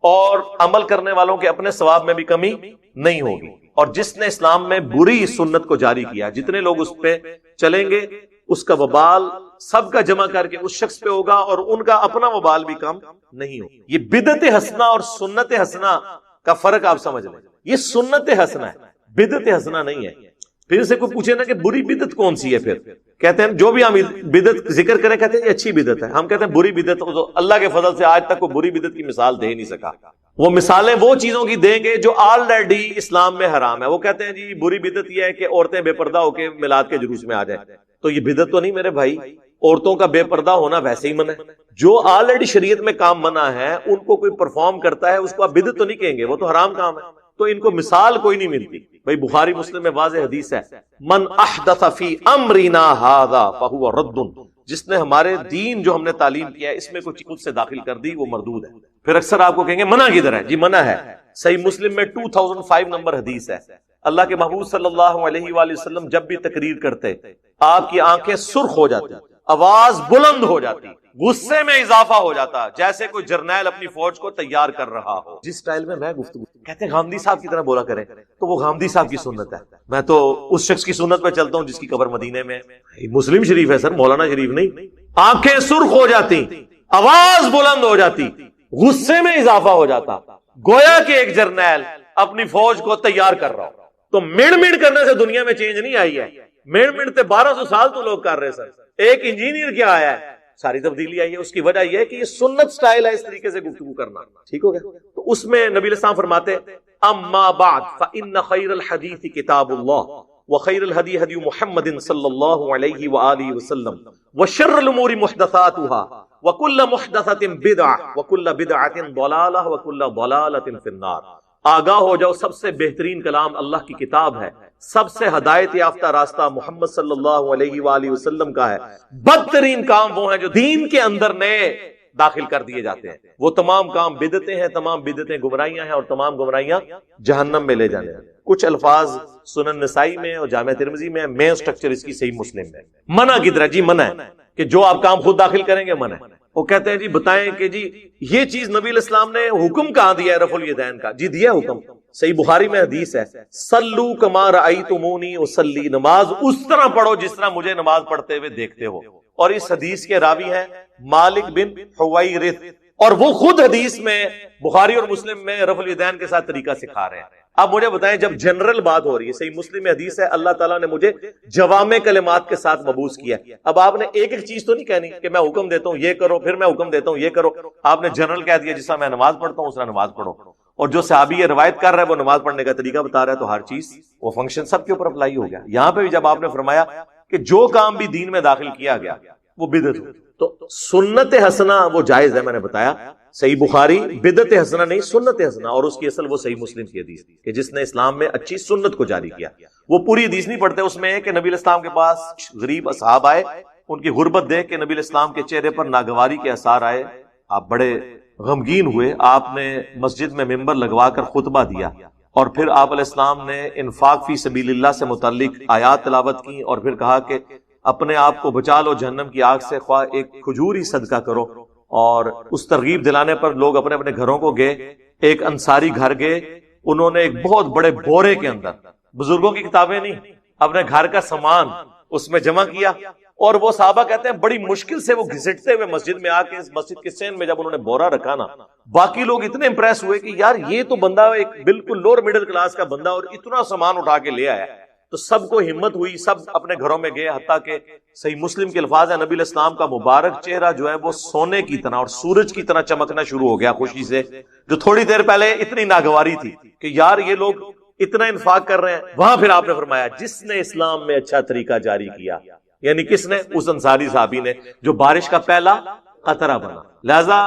اور عمل کرنے والوں کے اپنے ثواب میں بھی کمی نہیں ہوگی. اور جس نے اسلام میں بری سنت کو جاری کیا، جتنے لوگ اس پہ چلیں گے اس کا وبال سب کا جمع کر کے اس شخص پہ ہوگا، اور ان کا اپنا وبال بھی کم نہیں ہوگا. یہ بدعت حسنہ اور سنت حسنہ کا فرق آپ سمجھ لیں. یہ سنت حسنہ ہے، بدعت حسنہ نہیں ہے. پھر سے کوئی پوچھے نا کہ بری بدعت کون سی ہے، پھر کہتے ہیں جو بھی ہم بدعت ذکر کریں کہتے ہیں یہ اچھی بدعت ہے. ہم کہتے ہیں بری بدعت، تو اللہ کے فضل سے آج تک کوئی بری بدعت کی مثال دے نہیں سکا. وہ مثالیں وہ چیزوں کی دیں گے جو آلریڈی اسلام میں حرام ہے. وہ کہتے ہیں جی بری بدعت یہ ہے کہ عورتیں بے پردہ ہو کے میلاد کے جلوس میں آ جائیں. تو یہ بدعت تو نہیں میرے بھائی، عورتوں کا بے پردہ ہونا ویسے ہی منع ہے. جو آلریڈی شریعت میں کام منع ہے ان کو کوئی پرفارم کرتا ہے اس کو آپ بدعت تو نہیں کہیں گے، وہ تو حرام کام ہے. تو ان کو مثال کوئی نہیں ملتی. بھائی بخاری مسلم میں واضح حدیث ہے، من احدث فی امرنا ھذا فہو رد، جس نے ہمارے دین جو ہم نے تعلیم کیا ہے اس میں کوئی خود سے داخل کر دی وہ مردود ہے. پھر اکثر آپ کو کہیں گے منع کدھر ہے؟ جی منع ہے، صحیح مسلم میں 2005 نمبر حدیث ہے. اللہ کے محبوب صلی اللہ علیہ وآلہ وسلم جب بھی تقریر کرتے آپ کی آنکھیں سرخ ہو جاتی، آواز بلند ہو جاتی، غصے میں اضافہ ہو جاتا، جیسے کوئی جرنیل اپنی فوج کو تیار کر رہا ہو. جس سٹائل میں میں گفتگو کہتے ہیں غامدی صاحب کی طرح بولا کریں، تو وہ غامدی صاحب کی سنت ہے. میں تو اس شخص کی سنت پہ چلتا ہوں جس کی قبر مدینے میں. مسلم شریف ہے سر، مولانا شریف نہیں. آنکھیں سرخ ہو جاتی، آواز بلند ہو جاتی، غصے میں اضافہ ہو جاتا، گویا کہ ایک جرنیل اپنی فوج کو تیار کر رہا ہو. تو مڑ کرنے سے دنیا میں چینج نہیں آئی ہے. مڑ تے 1200 سال تو لوگ کر رہے سر. ایک انجینئر کیا آیا ہے، ساری تبدیلی آئی ہے. اس کی وجہ یہ ہے کہ یہ سنت سٹائل ہے اس طریقے سے گفتگو کرنا. ٹھیک ہو گیا؟ تو اس میں نبی علیہ السلام فرماتے اما بعد فإن خیر الحدیث کتاب اللہ وخیر الہدی ہدی محمد صلی اللہ علیہ وآلہ وسلم وشر الامور محدثاتها وکل محدثۃ بدعہ وکل بدعۃ ضلالہ وکل ضلالۃ فی النار. آگاہ ہو جاؤ سب سے بہترین کلام اللہ کی کتاب ہے، سب سے ہدایت یافتہ راستہ محمد صلی اللہ علیہ وآلہ وسلم کا ہے. بدترین کام وہ ہیں جو دین کے اندر نئے داخل کر دیے جاتے ہیں. وہ تمام کام بدعتیں ہیں، تمام بدعتیں گمراہیاں ہیں، اور تمام گمراہیاں جہنم میں لے جانے ہیں. کچھ الفاظ سنن نسائی میں اور جامع ترمذی میں، مین سٹرکچر اس کی صحیح مسلم میں. منع کی طرح جی منع ہے کہ جو آپ کام خود داخل کریں گے منع ہے. وہ کہتے ہیں جی بتائیں کہ جی یہ چیز نبی علیہ السلام نے حکم کہاں دیا ہے رفع الیدین کا؟ جی دیا حکم، صحیح بخاری میں حدیث ہے، صلو کما رأیتمونی اصلی، نماز اس طرح پڑھو جس طرح مجھے نماز پڑھتے ہوئے دیکھتے ہو. اور اس حدیث کے راوی ہیں مالک بن حویرث، اور وہ خود حدیث میں بخاری اور مسلم میں رفع الیدین کے ساتھ طریقہ سکھا رہے ہیں. اب مجھے بتائیں جب جنرل بات ہو رہی ہے، صحیح مسلم میں حدیث ہے اللہ تعالیٰ نے مجھے جوامع کلمات کے ساتھ مبعوث کیا. اب آپ نے ایک ایک چیز تو نہیں کہنی کہ میں حکم دیتا ہوں یہ کرو، پھر میں حکم دیتا ہوں یہ کرو. آپ نے جنرل کہہ دیا جس طرح میں نماز پڑھتا ہوں اس طرح نماز پڑھو. اور جو صحابی یہ روایت کر رہا ہے وہ نماز پڑھنے کا طریقہ بتا رہا ہے، تو ہر چیز وہ فنکشن سب کے اوپر اپلائی ہو گیا. یہاں پہ بھی جب آپ نے فرمایا کہ جو کام بھی دین میں داخل کیا گیا وہ بدعت ہو. تو سنت حسنہ وہ جائز ہے، میں نے بتایا صحیح بخاری، بدعت حسنہ نہیں سنت حسنہ، اور اس کی اصل وہ صحیح مسلم کی حدیث کہ جس نے اسلام میں اچھی سنت کو جاری کیا. وہ پوری حدیث نہیں پڑھتے، اس میں ہے کہ نبی علیہ السلام کے پاس غریب اصحاب آئے، ان کی غربت دیکھ کے نبی علیہ السلام کے چہرے پر ناگواری کے آثار آئے، آپ بڑے غمگین ہوئے، آپ نے مسجد میں ممبر لگوا کر خطبہ دیا، اور پھر آپ علیہ السلام نے انفاق فی سبیل اللہ سے متعلق آیات تلاوت کی، اور پھر کہا کہ اپنے آپ کو بچا لو جہنم کی آگ سے، خواہ ایک کھجور ہی صدقہ کرو. اور اس ترغیب دلانے پر لوگ اپنے اپنے گھروں کو گئے. ایک انصاری گھر گئے، انہوں نے ایک بہت بڑے بورے کے اندر بزرگوں کی کتابیں نہیں، اپنے گھر کا سامان اس میں جمع کیا، اور وہ صحابہ کہتے ہیں بڑی مشکل سے وہ گھسٹتے ہوئے مسجد میں آ کے اس مسجد کے سین میں جب انہوں نے بورا رکھا نا، باقی لوگ اتنے امپریس ہوئے کہ یار یہ تو بندہ ایک بالکل لوور مڈل کلاس کا بندہ اور اتنا سامان اٹھا کے لے آیا. تو سب کو ہمت ہوئی، سب اپنے گھروں میں گئے، حتیٰ کہ صحیح مسلم کے الفاظ ہے نبی علیہ السلام کا مبارک چہرہ جو ہے وہ سونے کی طرح اور سورج کی طرح چمکنا شروع ہو گیا خوشی سے، جو تھوڑی دیر پہلے اتنی ناگواری تھی کہ یار یہ لوگ اتنا انفاق کر رہے ہیں. وہاں پھر آپ نے فرمایا جس نے اسلام میں اچھا طریقہ جاری کیا، یعنی کس نے؟ اس انصاری صحابی نے جو بارش کا پہلا قطرہ بنا. لہذا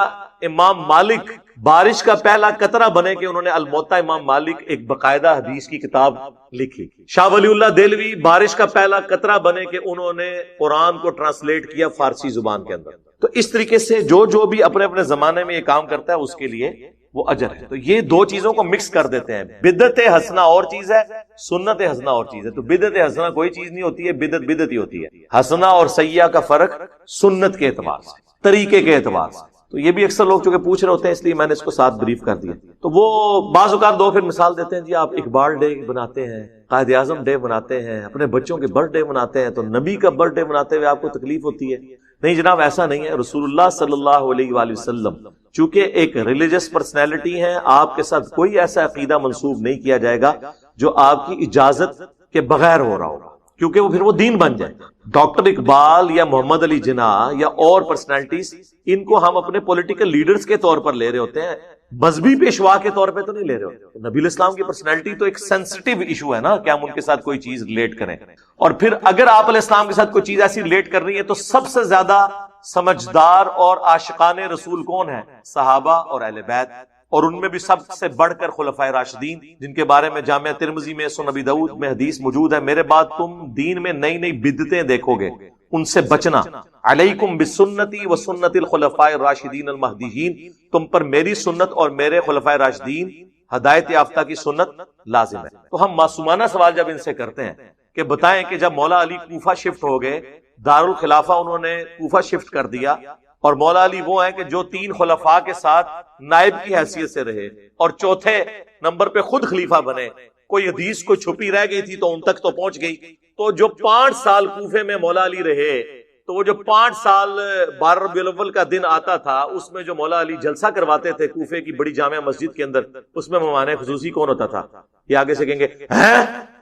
امام مالک بارش کا پہلا قطرہ بنے کہ انہوں نے الموطا امام مالک ایک باقاعدہ حدیث کی کتاب لکھی. شاہ ولی اللہ دہلوی بارش کا پہلا قطرہ بنے کہ انہوں نے قرآن کو ٹرانسلیٹ کیا فارسی زبان کے اندر. تو اس طریقے سے جو بھی اپنے اپنے زمانے میں یہ کام کرتا ہے اس کے لیے وہ اجر ہے. تو یہ دو چیزوں کو مکس کر دیتے ہیں، بدعت حسنہ اور چیز ہے، سنت حسنہ اور چیز ہے. تو بدعت حسنہ کوئی چیز نہیں ہوتی ہے، بدعت ہی ہوتی ہے. حسنہ اور سیئہ کا فرق سنت کے اعتبار سے، طریقے کے اعتبار سے. تو یہ بھی اکثر لوگ چونکہ پوچھ رہے ہوتے ہیں اس لیے میں نے اس کو ساتھ بریف کر دیا. تو وہ بعض اوقات دو پھر مثال دیتے ہیں، جی آپ اقبال ڈے بناتے ہیں، قائد اعظم ڈے بناتے ہیں، اپنے بچوں کے برتھ ڈے مناتے ہیں، تو نبی کا برتھ ڈے مناتے ہوئے آپ کو تکلیف ہوتی ہے. نہیں جناب، ایسا نہیں ہے. رسول اللہ صلی اللہ علیہ وآلہ وسلم چونکہ ایک ریلیجس پرسنالٹی ہیں، آپ کے ساتھ کوئی ایسا عقیدہ منسوب نہیں کیا جائے گا جو آپ کی اجازت کے بغیر ہو رہا ہوگا، کیونکہ وہ پھر وہ دین بن جائے. ڈاکٹر اقبال یا محمد علی جناح یا اور پرسنالٹیز، ان کو ہم اپنے پولیٹیکل لیڈرز کے طور پر لے رہے ہوتے ہیں، مذہبی پیشوا کے طور پہ تو نہیں لے رہے ہوتے. نبی علیہ السلام کی پرسنالٹی تو ایک سینسٹیو ایشو ہے نا کہ ہم ان کے ساتھ کوئی چیز ریلیٹ کریں. اور پھر اگر آپ علیہ السلام کے ساتھ کوئی چیز ایسی ریلیٹ کر رہی ہے تو سب سے زیادہ سمجھدار اور عاشقان رسول کون ہیں؟ صحابہ اور اہل بیت، اور ان میں بھی سب سے بڑھ کر خلفائے راشدین، جن کے بارے میں جامعہ ترمذی میں سنن ابی داؤد میں حدیث موجود ہے، میرے بعد تم دین میں نئی نئی بدعتیں دیکھو گے، ان سے بچنا. علیکم بسنتی و سنت الخلفاء الراشدین المہدیین، تم پر میری سنت اور میرے خلفائے راشدین ہدایت یافتہ کی سنت لازم ہے. تو ہم معصومانہ سوال جب ان سے کرتے ہیں کہ بتائیں کہ جب مولا علی کوفہ شفٹ ہو گئے، دارالخلافہ انہوں نے کوفہ شفٹ کر دیا، اور مولا علی وہ ہیں کہ جو 3 خلفاء کے ساتھ نائب کی حیثیت سے رہے اور چوتھے نمبر پہ خود خلیفہ بنے. کوئی حدیث کوئی چھپی رہ گئی تھی تو ان تک تو پہنچ گئی. تو جو 5 سال کوفے میں مولا علی رہے، تو وہ جو 5 سال 12 ربیع الاول کا دن آتا تھا، اس میں جو مولا علی جلسہ کرواتے تھے کوفے کی بڑی جامع مسجد کے اندر، اس میں مہمان خصوصی کون ہوتا تھا؟ یہ آگے سے کہیں گے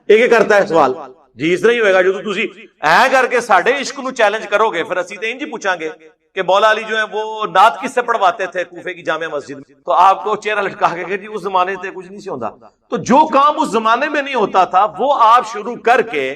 ایک کرتا ہے سوال، جی اس طرح ہی ہوئے گا جو تسی اے کر کے ساڈے عشق نو چیلنج کرو گے، پھر اسی تے انج پوچھاں گے کہ مولا علی جو ہے وہ نعت کس سے پڑھواتے تھے کوفے کی جامع مسجد میں، تو آپ کو چہرہ لٹکا کے کہ جی اس زمانے سے کچھ نہیں سی ہوندا. تو جو کام اس زمانے میں نہیں ہوتا تھا وہ آپ شروع کر کے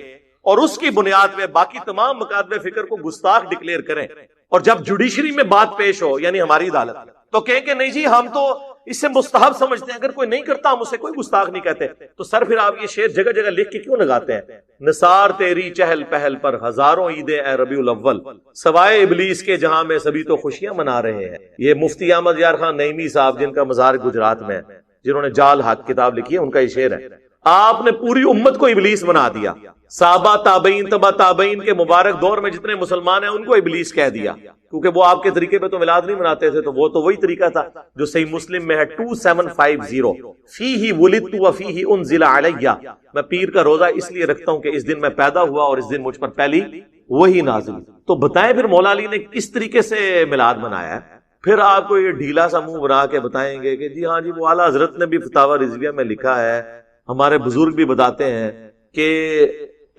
اور اس کی بنیاد پہ باقی تمام مکاتب فکر کو گستاخ ڈکلیئر کریں، اور جب جوڈیشری میں بات پیش ہو یعنی ہماری عدالت تو کہیں کہ نہیں جی ہم تو اس سے مستحب سمجھتے ہیں، اگر کوئی نہیں کرتا ہم اسے کوئی گستاخ نہیں کہتے. تو سر پھر آپ یہ شعر جگہ جگہ لکھ کے کیوں لگاتے ہیں؟ نثار تیری چہل پہل پر ہزاروں عیدیں اے ربیع الاول، سوائے ابلیس کے جہاں میں سبھی تو خوشیاں منا رہے ہیں. یہ مفتی احمد یار خان نعیمی صاحب جن کا مزار گجرات میں ہے، جنہوں نے جال حق کتاب لکھی ہے، ان کا یہ شعر ہے. آپ نے پوری امت کو ابلیس بنا دیا. صحابہ تابعین تبع تابعین کے مبارک دور میں جتنے مسلمان ہیں ان کو ابلیس کہہ دیا، کیونکہ وہ آپ کے طریقے پہ تو میلاد نہیں مناتے تھے. تو وہ تو وہی طریقہ تھا جو صحیح مسلم میں ہے 2750، فیہ ولدت وفیہ انزل علیہ، میں پیر کا روزہ اس لیے رکھتا ہوں کہ اس دن میں پیدا ہوا اور اس دن مجھ پر پہلی وہی نازل. تو بتائیں پھر مولا علی نے کس طریقے سے میلاد منایا ہے؟ پھر آپ کو یہ ڈھیلا سا منہ بنا کے بتائیں گے کہ جی ہاں جی وہ اعلیٰ حضرت نے بھی فتاوی رضویہ میں لکھا ہے، ہمارے بزرگ بھی بتاتے ہیں کہ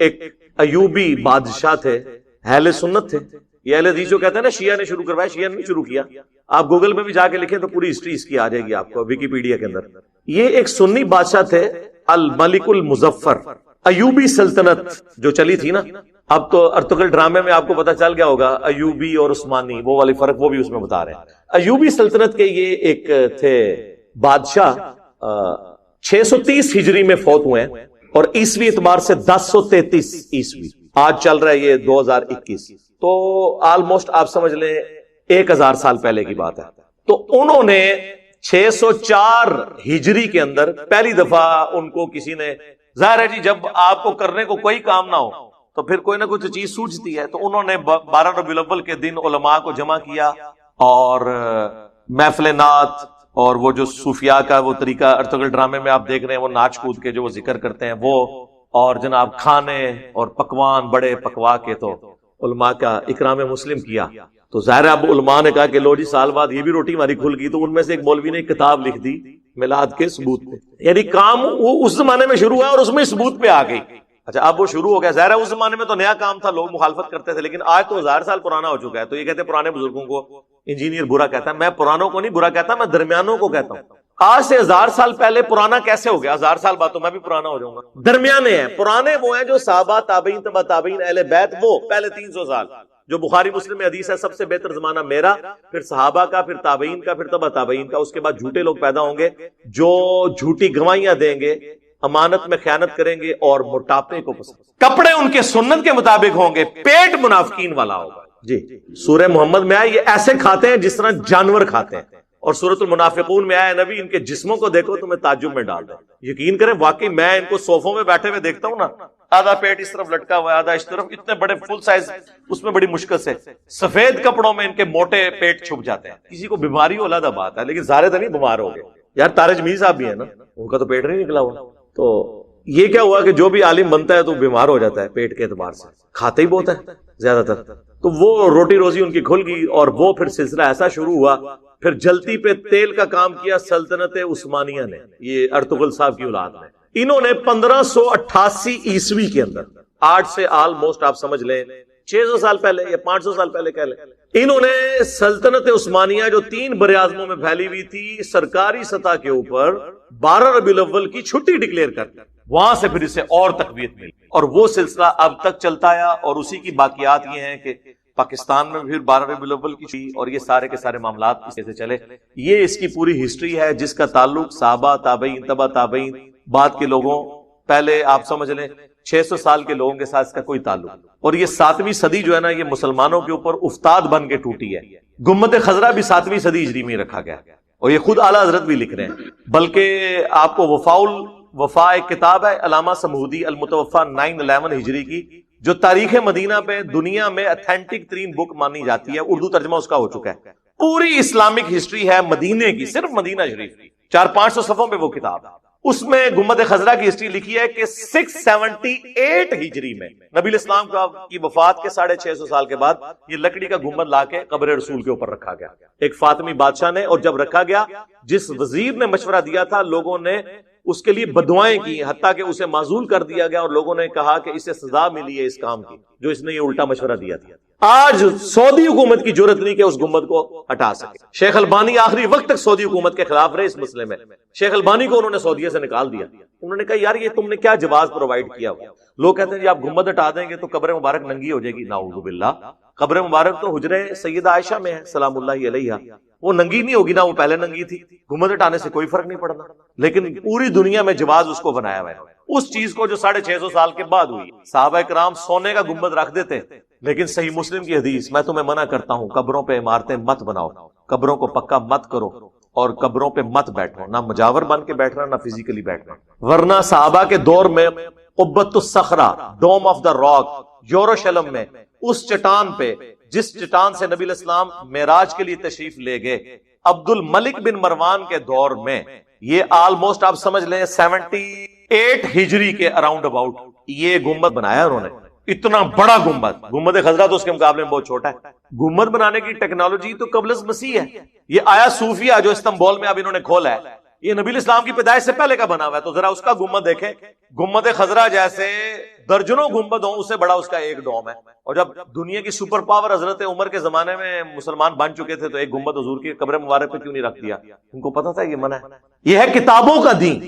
ایک ایوبی بادشاہ تھے، اہل سنت تھے. یہ اہل حدیث جو کہتے ہیں نا شیعہ نے شروع کروایا، شیعہ نے شروع کیا. آپ گوگل میں بھی جا کے لکھیں تو پوری ہسٹری اس کی آ جائے گی آپ کو ویکیپیڈیا کے اندر. یہ ایک سنی بادشاہ تھے، الملک المظفر. ایوبی سلطنت جو چلی تھی نا، اب تو ارطغرل ڈرامے میں آپ کو پتا چل گیا ہوگا ایوبی اور عثمانی وہ والی فرق وہ بھی اس میں بتا رہے ہیں۔ ایوبی سلطنت کے یہ ایک تھے بادشاہ 630 ہجری میں فوت ہوئے ہیں اور عیسوی اعتبار سے 1033 عیسوی، آج چل رہا ہے یہ 2021، تو آلموسٹ آپ سمجھ لیں 1000 سال پہلے کی بات ہے۔ تو انہوں نے 604 ہجری کے اندر پہلی دفعہ ان کو کسی نے، ظاہر ہے جی جب آپ کو کرنے کو کوئی کام نہ ہو تو پھر کوئی نہ کوئی چیز سوچتی ہے، تو انہوں نے 12 ربیع الاول کے دن علماء کو جمع کیا اور محفل نعت اور وہ جو صوفیاء کا وہ طریقہ ارطغرل ڈرامے میں آپ دیکھ رہے ہیں، وہ ناچ کود کے جو وہ ذکر کرتے ہیں وہ، اور جناب کھانے اور پکوان بڑے پکوا کے تو علماء کا اکرام مسلم کیا۔ تو ظاہر اب علماء نے کہا کہ لو جی سال بعد یہ بھی روٹی ہماری کھل گئی، تو ان میں سے ایک مولوی نے ایک کتاب لکھ دی میلاد کے ثبوت پہ، یعنی کام وہ اس زمانے میں شروع ہوا اور اس میں ثبوت پہ آ گئی۔ اچھا اب وہ شروع ہو گیا، ظاہر ہے اس زمانے میں تو نیا کام تھا، لوگ مخالفت کرتے تھے، لیکن آج تو 1000 سال پرانا ہو چکا ہے۔ تو یہ کہتے ہیں پرانے بزرگوں کو انجینئر برا کہتا ہے، میں پرانوں کو نہیں برا کہتا، میں درمیانوں کو کہتا ہوں۔ آج سے 1000 سال پہلے پرانا کیسے ہو گیا؟ 1000 سال بعد تو میں بھی پرانا ہو جاؤں گا۔ درمیانے ہیں، پرانے وہ ہیں جو صحابہ تابعین تبع تابعین اہل بیت، وہ پہلے 300 سال جو بخاری مسلم میں حدیث ہے سب سے بہتر زمانہ میرا، پھر صحابہ کا، پھر تابعین کا، پھر تبع تابعین کا، اس کے بعد جھوٹے لوگ پیدا ہوں گے جو جھوٹی گواہیاں دیں گے، امانت میں خیانت کریں گے اور موٹاپے کو پسند، کپڑے ان کے سنت کے مطابق ہوں گے، پیٹ منافقین والا ہوگا۔ جی سورہ محمد میں آیا یہ ایسے کھاتے ہیں جس طرح جانور کھاتے ہیں، اور سورۃ المنافقون میں آیا نبی ان کے جسموں کو دیکھو تمہیں تعجب میں ڈال دیں۔ یقین کریں واقعی میں ان کو صوفوں میں بیٹھے ہوئے دیکھتا ہوں نا، آدھا پیٹ اس طرف لٹکا ہوا ہے، آدھا اس طرف، اتنے بڑے فل سائز، اس میں بڑی مشکل سے سفید کپڑوں میں ان کے موٹے پیٹ چھپ جاتے ہیں۔ کسی کو بیماری ہو علیحدہ بات ہے، لیکن سارے تو نہیں بیمار ہو گئے یار۔ تارج میر صاحب بھی ہے نا، ان کا تو پیٹ نہیں نکلا ہوا۔ تو یہ کیا ہوا کہ جو بھی عالم بنتا ہے تو بیمار ہو جاتا ہے پیٹ کے اعتبار سے، کھاتے ہی بہت ہے زیادہ تر۔ تو وہ روٹی روزی ان کی کھل گئی اور وہ پھر سلسلہ ایسا شروع ہوا، پھر جلتی پہ تیل کا کام کیا سلطنت عثمانیہ نے، یہ ارطغرل صاحب کی اولاد نے۔ انہوں نے 1588 عیسوی کے اندر، آج سے آلموسٹ آپ سمجھ لیں 600 سال پہلے یا 500 سال پہلے کہہ لیں، انہوں نے سلطنت عثمانیہ جو 3 براعظموں میں پھیلی ہوئی تھی سرکاری سطح کے اوپر 12 ربیع الاول کی چھٹی ڈکلیئر کر دی، وہاں سے پھر اسے اور تقویت ملی، اور وہ سلسلہ اب تک چلتا ہے، اور اسی کی باقیات یہ ہیں کہ پاکستان میں پھر 12 ربیع الاول کی چھٹی اور یہ سارے کے سارے معاملات اس سے چلے۔ یہ اس کی پوری ہسٹری ہے جس کا تعلق صحابہ تابعین تبع تابعین بعد کے لوگوں، پہلے آپ سمجھ لیں 600 سال کے لوگوں کے ساتھ اس کا کوئی تعلق، اور یہ 7ویں صدی جو ہے نا یہ مسلمانوں کے اوپر افتاد بن کے ٹوٹی ہے۔ گنبد خضرا بھی 7ویں صدی ہجری میں رکھا گیا، اور یہ خود اعلیٰ حضرت بھی لکھ رہے ہیں۔ بلکہ آپ کو وفا ایک کتاب ہے علامہ سمودی المتوفا 911 ہجری کی، جو تاریخ مدینہ پہ دنیا میں اتھینٹک ترین بک مانی جاتی ہے، اردو ترجمہ اس کا ہو چکا ہے۔ پوری اسلامک ہسٹری ہے مدینے کی، صرف مدینہ شریف کی، 400-500 صفحوں پہ وہ کتاب ہے۔ اس میں گنبد خضرا کی ہسٹری لکھی ہے کہ 678 ہجری میں نبی الاسلام کی وفات کے 650 سال کے بعد یہ لکڑی کا گنبد لا کے قبر رسول کے اوپر رکھا گیا ایک فاطمی بادشاہ نے، اور جب رکھا گیا جس وزیر نے مشورہ دیا تھا لوگوں نے اس کے لیے بددعائیں کی، حتیٰ کہ اسے معزول کر دیا گیا، اور لوگوں نے کہا کہ اسے سزا ملی ہے اس کام کی جو اس نے یہ الٹا مشورہ دیا تھا۔ آج سعودی حکومت کی جرأت نہیں کہ اس گنبد کو ہٹا سکے۔ شیخ البانی آخری وقت تک سعودی حکومت کے خلاف رہے اس مسئلے میں، شیخ البانی کو انہوں نے سعودیہ سے نکال دیا۔ انہوں نے کہا یار یہ تم نے کیا جواز پرووائڈ کیا ہوا؟ لوگ کہتے ہیں جی آپ گنبد ہٹا دیں گے تو قبر مبارک ننگی ہو جائے گی، نعوذ باللہ۔ قبر مبارک تو حجرے سیدہ عائشہ میں ہے سلام اللہ علیہا، وہ ننگی نہیں ہوگی نا، وہ پہلے ننگی تھی، گنبد ہٹانے سے کوئی فرق نہیں پڑنا۔ لیکن پوری دنیا میں جواز اس کو بنایا ہوا ہے، اس چیز کو جو 650 سال کے بعد ہوئی۔ صحابہ کرام سونے کا گنبد رکھ دیتے، لیکن صحیح مسلم کی حدیث، میں تمہیں منع کرتا ہوں قبروں پہ عمارتیں مت بناؤ، قبروں کو پکا مت کرو، اور قبروں پہ مت بیٹھو، نہ مجاور بن کے بیٹھنا نہ فزیکلی بیٹھنا۔ ورنہ صحابہ کے دور میں قبۃ الصخرہ، ڈوم آف دا راک، یروشلم میں اس چٹان پہ جس چٹان سے نبی الاسلام معراج کے لیے تشریف لے گئے، عبد الملک بن مروان کے دور میں، یہ آلموسٹ آپ سمجھ لیں 78 ہجری کے اراؤنڈ اباؤٹ یہ گنبد بنایا انہوں نے، اتنا بڑا گنبد۔ گنبد خضرا تو اس کے مقابلے میں بہت چھوٹا ہے۔ گنبد بنانے کی ٹیکنالوجی تو قبل از مسیح ہے۔ یہ آیا صوفیہ جو استنبول میں اب انہوں نے کھولا ہے، یہ نبی الاسلام کی پیدائش سے پہلے کا بنا ہوا ہے، تو ذرا اس کا گنبد دیکھیں۔ گنبد خضرا جیسے درجنوں گنبد ہوں، اس سے بڑا اس کا ایک ڈوم ہے۔ اور جب دنیا کی سپر پاور حضرت عمر کے زمانے میں مسلمان بن چکے تھے تو ایک گنبد حضور کی قبر مبارک پہ کیوں نہیں رکھ دیا؟ ان کو پتا تھا یہ منع ہے۔ یہ ہے کتابوں کا دین،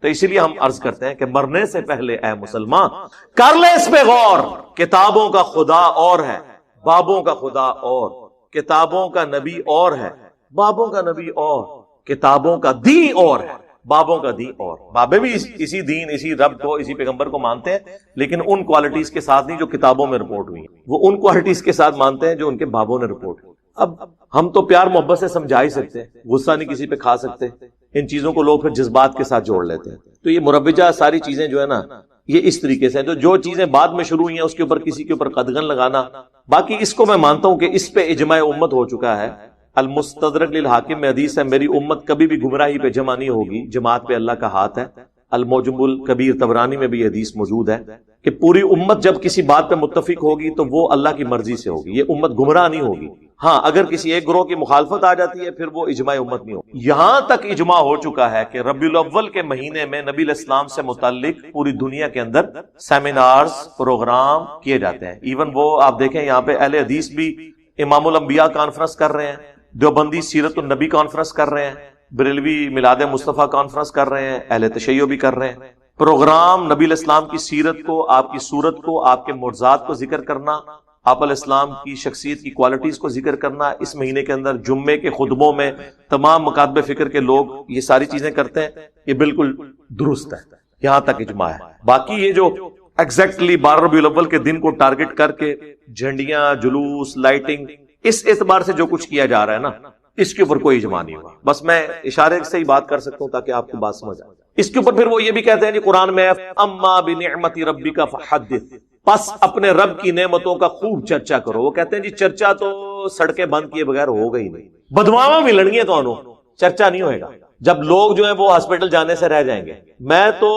تو اسی لیے ہم عرض کرتے ہیں کہ مرنے سے پہلے اے مسلمان کر لے اس پہ غور. کتابوں کا خدا اور ہے، بابوں کا خدا اور، کتابوں کا نبی اور ہے، بابوں کا نبی اور، کتابوں کا دین اور ہے، بابوں کا دین اور. بابے بھی اسی دین، اسی رب کو، اسی پیغمبر کو مانتے ہیں، لیکن ان کوالٹیز کے ساتھ نہیں جو کتابوں میں رپورٹ ہوئی ہیں. وہ ان کوالٹیز کے ساتھ مانتے ہیں جو ان کے بابوں نے رپورٹ کی. اب ہم تو پیار محبت سے سمجھا ہی سکتے ہیں، غصہ نہیں کسی پہ کھا سکتے. ان چیزوں کو لوگ پھر جذبات کے ساتھ جوڑ لیتے ہیں. تو یہ مروجہ ساری چیزیں جو ہے نا، یہ اس طریقے سے ہیں. جو چیزیں بعد میں شروع ہوئی ہیں اس کے اوپر کسی کے اوپر قدغن لگانا. باقی اس کو میں مانتا ہوں کہ اس پہ اجماع امت ہو چکا ہے. المستدرک للحاکم میں حدیث ہے، میری امت کبھی بھی گمراہی پہ جمع نہیں ہوگی، جماعت پہ اللہ کا ہاتھ ہے. المعجم الکبیر طبرانی میں بھی یہ حدیث موجود ہے کہ پوری امت جب کسی بات پہ متفق ہوگی تو وہ اللہ کی مرضی سے ہوگی، یہ امت گمراہ نہیں ہوگی. ہاں اگر کسی ایک گروہ کی مخالفت آ جاتی ہے پھر وہ اجماع امت نہیں ہوگی. یہاں تک اجماع ہو چکا ہے کہ ربیع الاول کے مہینے میں نبی علیہ السلام سے متعلق پوری دنیا کے اندر سیمینارز، پروگرام کیے جاتے ہیں. ایون وہ آپ دیکھیں یہاں پہ اہل حدیث بھی امام الانبیاء کانفرنس کر رہے ہیں، دیوبندی سیرت النبی کانفرنس کر رہے ہیں، بریلوی میلاد مصطفیٰ کانفرنس کر رہے ہیں، اہل تشیع بھی کر رہے ہیں. پروگرام نبی علیہ السلام کی سیرت کو، آپ کی صورت کو، آپ کے معجزات کو ذکر کرنا، آپ علیہ السلام کی شخصیت کی کوالٹیز کو ذکر کرنا. اس مہینے کے اندر جمعے کے خطبوں میں تمام مکاتب فکر کے لوگ یہ ساری چیزیں کرتے ہیں. یہ بالکل درست ہے، یہاں تک اجماع ہے. باقی یہ جو ایگزیکٹلی 12 ربیع الاول کے دن کو ٹارگٹ کر کے جھنڈیاں، جلوس، لائٹنگ، اس اعتبار سے جو کچھ کیا جا رہا ہے نا، اس کے اوپر کوئی اجماع نہیں ہوا. بس میں اشارے سے ہی بات کر سکتا ہوں تاکہ آپ کو بات سمجھ آئے. اس کے اوپر پھر وہ یہ بھی کہتے ہیں کہ قرآن میں اما بنعمت ربک فحدث، پس اپنے رب کی نعمتوں کا خوب چرچا کرو. وہ کہتے ہیں جی چرچا تو سڑکیں بند کیے بغیر ہوگا ہی نہیں، بدماواں بھی لڑنگیاں تو انہوں چرچا نہیں ہوئے گا. جب لوگ جو ہیں وہ ہاسپٹل جانے سے رہ جائیں گے. میں تو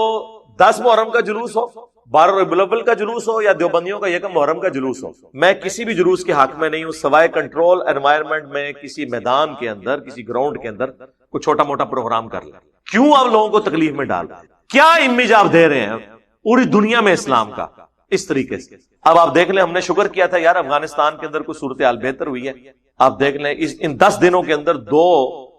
10 محرم کا جلوس ہو، 12 ربیع الاول کا جلوس ہو یا دیوبندیوں کا 1 محرم کا جلوس ہو، میں کسی بھی جلوس کے حق میں نہیں ہوں سوائے کنٹرول انوائرمنٹ میں کسی میدان کے اندر، کسی گراؤنڈ کے اندر کوئی چھوٹا موٹا پروگرام کر لیں. کیوں آپ لوگوں کو تکلیف میں ڈال رہے ہیں؟ کیا امیج آپ دے رہے ہیں پوری دنیا میں اسلام کا اس طریقے سے؟ اب آپ دیکھ لیں، ہم نے شکر کیا تھا یار افغانستان کے اندر کوئی صورتحال بہتر ہوئی ہے. آپ دیکھ لیں ان 10 دنوں کے اندر 2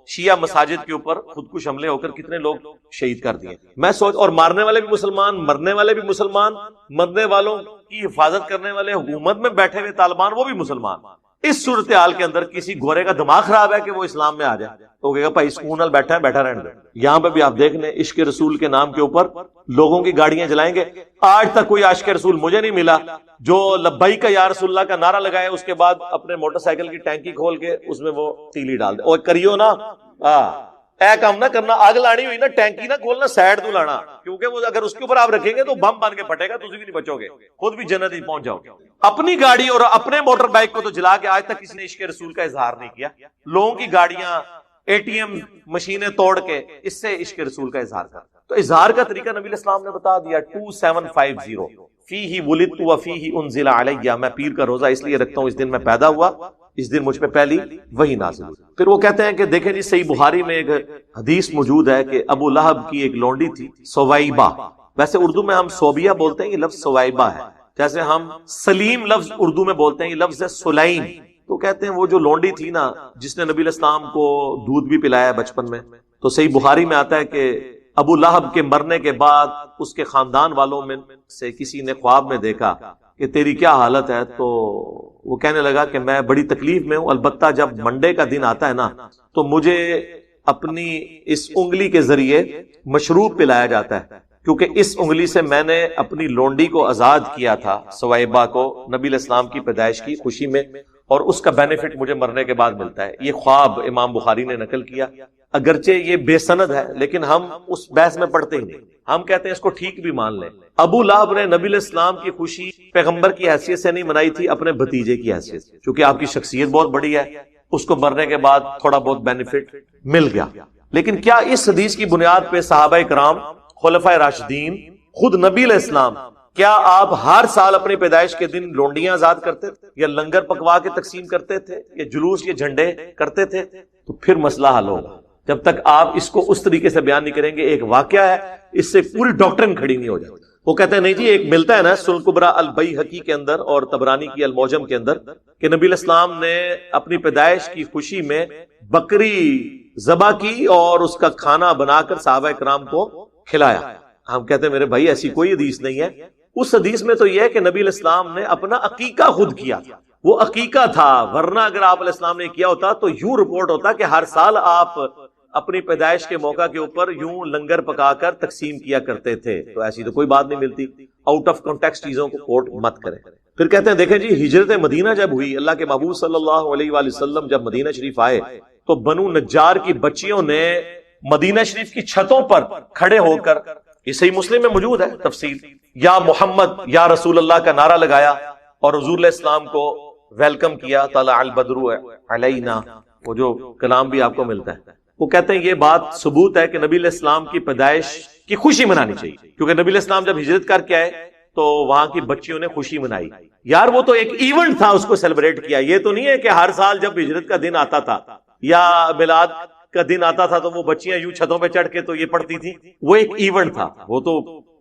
شیعہ مساجد کے اوپر خودکش حملے ہو کر کتنے لوگ شہید کر دیے. میں سوچ، اور مارنے والے بھی مسلمان، مرنے والے بھی مسلمان، مرنے والوں کی حفاظت کرنے والے حکومت میں بیٹھے ہوئے طالبان وہ بھی مسلمان. اس صورتحال کے اندر کسی گورے کا دماغ خراب ہے کہ وہ اسلام میں آ جائے تو کہے گا بھائی سکون نال بیٹھا ہے، بیٹھا رہنے دو. یہاں پہ بھی آپ دیکھ لیں عشق رسول کے نام کے اوپر لوگوں کی گاڑیاں جلائیں گے. آج تک کوئی عاشق رسول مجھے نہیں ملا جو لبیک یا رسول اللہ کا نعرہ لگائے اس کے بعد اپنے موٹر سائیکل کی ٹینکی کھول کے اس میں وہ تیلی ڈال دے. اور کریو نا اے کام نہ کرنا، آگ لانی ہوئی نا ٹینکی نہ کھولنا، سائڈ تو لانا، کیونکہ وہ اگر اس کے اوپر آپ رکھیں گے تو بم بن کے پھٹے گا، تجھے بھی نہیں بچو گے، خود بھی جنت ہی پہنچ جاؤ گے. اپنی گاڑی اور اپنے موٹر بائک کو تو جلا کے آج تک کسی نے عشق رسول کا اظہار نہیں کیا. لوگوں کی گاڑیاں، ATM مشینیں توڑ کے اس سے عشق رسول کا اظہار کر. تو اظہار کا طریقہ نبی علیہ السلام نے بتا دیا. 2750 فیہ ولدت وفیہ انزل علیہ، میں پیر کا روزہ اس لیے رکھتا ہوں اس دن میں پیدا ہوا، اس دن مجھ پہ پہلی وحی نازل ہوئی. پھر وہ کہتے ہیں کہ دیکھیں جی صحیح بخاری میں ایک حدیث موجود ہے کہ ابو لہب کی ایک لونڈی تھی سوائبہ. ویسے اردو میں ہم صوبیہ بولتے ہیں، یہ لفظ سوائبہ ہے. جیسے ہم سلیم لفظ اردو میں بولتے ہیں، یہ لفظ ہے سلیم. تو کہتے ہیں وہ جو لونڈی تھی نا جس نے نبی علیہ السلام کو دودھ بھی پلایا بچپن میں، تو صحیح بخاری میں آتا ہے کہ ابو لہب کے مرنے کے بعد اس کے خاندان والوں میں سے کسی نے خواب میں دیکھا کہ تیری کیا حالت ہے. تو وہ کہنے لگا کہ میں بڑی تکلیف میں ہوں، البتہ جب منڈے کا دن آتا ہے نا تو مجھے اپنی اس انگلی کے ذریعے مشروب پلایا جاتا ہے، کیونکہ اس انگلی سے میں نے اپنی لونڈی کو آزاد کیا تھا سوائبہ کو نبی علیہ السلام کی پیدائش کی خوشی میں، اور اس کا بینیفٹ مجھے مرنے کے بعد ملتا ہے. یہ خواب امام بخاری نے نقل کیا. اگرچہ یہ بے سند ہے لیکن ہم اس بحث میں پڑھتے ہی نہیں، ہم کہتے ہیں اس کو ٹھیک بھی مان لیں. ابو لہب نے نبی علیہ السلام کی خوشی پیغمبر کی حیثیت سے نہیں منائی تھی، اپنے بھتیجے کی حیثیت سے، کیونکہ آپ کی شخصیت بہت بڑی ہے، اس کو مرنے کے بعد تھوڑا بہت بینیفٹ مل گیا. لیکن کیا اس حدیث کی بنیاد پہ صحابہ کرام، خلفائے راشدین، خود نبی علیہ السلام، کیا آپ ہر سال اپنی پیدائش کے دن لونڈیاں آزاد کرتے تھے یا لنگر پکوا کے تقسیم کرتے تھے یا جلوس یا جھنڈے کرتے تھے؟ تو پھر مسئلہ حل ہوگا. جب تک آپ اس کو اس طریقے سے بیان نہیں کریں گے، ایک واقعہ ہے اس سے پوری ڈاکٹرن کھڑی نہیں ہو جاتی. وہ کہتے ہیں نہیں جی ایک ملتا ہے نا سنن کبریٰ البیہقی کے اندر اور طبرانی کی المعجم کے اندر کہ نبی علیہ السلام نے اپنی پیدائش کی خوشی میں بکری ذبح کی اور اس کا کھانا بنا کر صحابہ کرام کو کھلایا. ہم کہتے ہیں میرے بھائی ایسی کوئی حدیث نہیں ہے. اس حدیث میں تو یہ ہے کہ نبی علیہ السلام نے اپنا عقیقہ خود کیا تھا, وہ عقیقہ تھا, ورنہ اگر آپ علیہ السلام نے کیا ہوتا تو یوں رپورٹ ہوتا کہ ہر سال آپ اپنی پیدائش کے موقع کے اوپر یوں لنگر پکا کر تقسیم کیا کرتے تھے. تو ایسی تو کوئی بات نہیں ملتی. آؤٹ آف کانٹیکسٹ چیزوں کو کوٹ مت کریں. پھر کہتے ہیں دیکھیں جی, ہجرت مدینہ جب ہوئی, اللہ کے محبوب صلی اللہ علیہ وآلہ وسلم جب مدینہ شریف آئے تو بنو نجار کی بچیوں نے مدینہ شریف کی چھتوں پر کھڑے ہو کر, یہ صحیح مسلم میں موجود ہے تفصیل, یا محمد یا رسول اللہ کا نعرہ لگایا اور حضور علیہ السلام کو ویلکم کیا. طلع البدر علینا, وہ جو کلام بھی آپ کو ملتا ہے. وہ کہتے ہیں یہ بات ثبوت ہے کہ نبی علیہ السلام کی پیدائش کی خوشی منانی چاہیے, کیونکہ نبی علیہ السلام جب ہجرت کر کے آئے تو وہاں کی بچیوں نے خوشی منائی. یار وہ تو ایک ایونٹ تھا, اس کو سیلیبریٹ کیا. یہ تو نہیں ہے کہ ہر سال جب ہجرت کا دن آتا تھا یا میلاد کا دن آتا تھا تو وہ بچیاں یوں چھتوں پہ چڑھ کے تو یہ پڑھتی تھی. وہ ایک ایونٹ تھا. وہ تو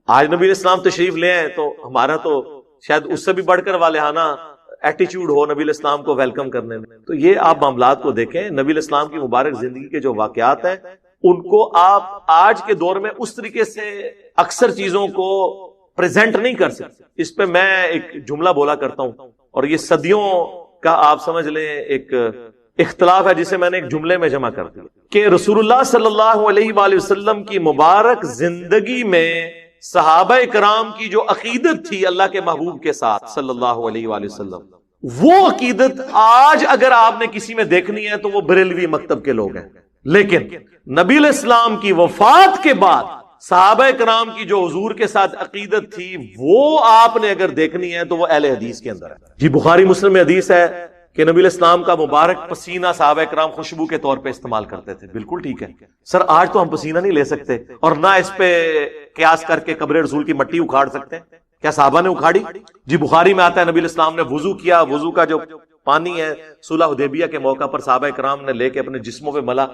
آج نبی علیہ السلام تشریف لے آئے تو ہمارا تو شاید اس سے بھی بڑھ کر والہانہ ایٹیچیوڈ ہو نبی علیہ السلام کو ویلکم کرنے میں. تو یہ آپ معاملات کو دیکھیں. نبی علیہ السلام کی مبارک زندگی کے جو واقعات ہیں ان کو آپ آج کے دور میں اس طریقے سے اکثر چیزوں کو پریزنٹ نہیں کر سکتے. اس پہ میں ایک جملہ بولا کرتا ہوں, اور یہ صدیوں کا آپ سمجھ لیں ایک اختلاف ہے جسے میں نے ایک جملے میں جمع کر دیا, کہ رسول اللہ صلی اللہ علیہ وآلہ وسلم کی مبارک زندگی میں صحابہ کرام کی جو عقیدت تھی اللہ کے محبوب کے ساتھ صلی اللہ علیہ وآلہ وسلم, وہ عقیدت آج اگر آپ نے کسی میں دیکھنی ہے تو وہ بریلوی مکتب کے لوگ ہیں. لیکن نبی علیہ السلام کی وفات کے بعد صحابہ کرام کی جو حضور کے ساتھ عقیدت تھی وہ آپ نے اگر دیکھنی ہے تو وہ اہل حدیث کے اندر ہے. جی بخاری مسلم میں حدیث ہے کہ نبی علیہ السلام کا مبارک پسینہ صحابہ کرام خوشبو کے طور پہ استعمال کرتے تھے. بالکل ٹھیک ہے سر, آج تو ہم پسینہ نہیں لے سکتے اور نہ اس پہ قیاس کر کے قبر رسول کی مٹی اکھاڑ سکتے ہیں. کیا صحابہ نے اکھاڑی؟ جی بخاری میں آتا ہے نبی علیہ السلام نے وضو کیا, وضو کا جو پانی ہے صلح حدیبیہ کے موقع پر صحابہ کرام نے لے کے اپنے جسموں پہ ملا,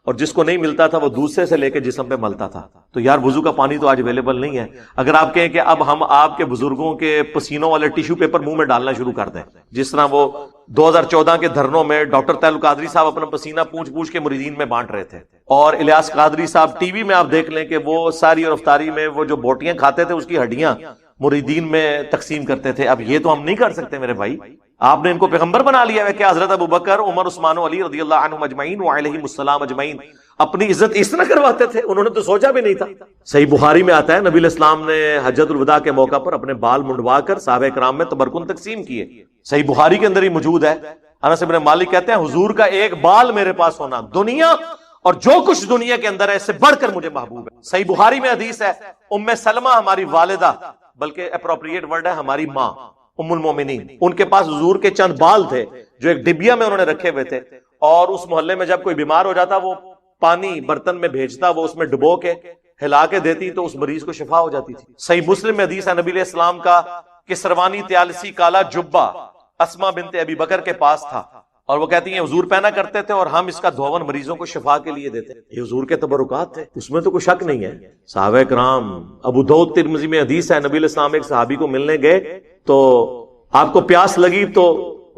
اور جس کو نہیں ملتا تھا وہ دوسرے سے لے کے جسم پہ ملتا تھا. تو یار وضو کا پانی تو آج اویلیبل نہیں ہے. اگر آپ کہیں کہ اب ہم آپ کے بزرگوں کے پسینوں والے ٹیشو پیپر منہ میں ڈالنا شروع کر دیں, جس طرح وہ 2014 کے دھرنوں میں ڈاکٹر تعلق قادری صاحب اپنا پسینہ پوچھ پوچھ کے مریدین میں بانٹ رہے تھے, اور الیاس قادری صاحب ٹی وی میں آپ دیکھ لیں کہ وہ ساری اور افطاری میں وہ جو بوٹیاں کھاتے تھے اس کی ہڈیاں مریدین میں تقسیم کرتے تھے. اب یہ تو ہم نہیں کر سکتے میرے بھائی. آپ نے ان کو پیغمبر بنا لیا ہے کہ حضرت ابو بکر, عمر, عثمان و علی رضی اللہ عنہم اجمعین وعلیہم السلام اجمعین اپنی عزت اس طرح کرواتے تھے, انہوں نے تو سوچا بھی نہیں تھا. صحیح بخاری میں آتا ہے نبی علیہ السلام نے حجۃ الوداع کے موقع پر اپنے بال منڈوا کر صحابہ کرام میں تبرکن تقسیم کیے. صحیح بخاری کے اندر ہی موجود ہے. انس بن مالک کہتے ہیں حضور کا ایک بال میرے پاس ہونا دنیا اور جو کچھ دنیا کے اندر ہے اس سے بڑھ کر مجھے محبوب ہے. صحیح بخاری میں حدیث ہے ام سلمہ ہماری والدہ, بلکہ اپروپریٹ ورڈ ہے ہماری ماں ام المومنین, ان کے پاس حضور کے چند بال تھے جو ایک ڈبیا میں انہوں نے رکھے ہوئے تھے, اور اس محلے میں جب کوئی بیمار ہو جاتا وہ پانی برتن میں بھیجتا, وہ اس میں ڈبو کے ہلا کے دیتی تو اس مریض کو شفا ہو جاتی تھی. صحیح مسلم میں حدیث ہے نبی علیہ السلام کا کسروانی تیالسی کالا جبہ اسما بنت ابی بکر کے پاس تھا, اور وہ کہتی ہیں حضور پہنا کرتے تھے اور ہم اس کا دھون مریضوں کو شفا کے لیے دیتے. یہ حضور کے تبرکات تھے, اس میں تو کوئی شک نہیں ہے. صحابہ کرام, ابو داؤد ترمذی میں حدیث ہے نبی علیہ السلام ایک صحابی کو ملنے گئے تو آپ کو پیاس لگی تو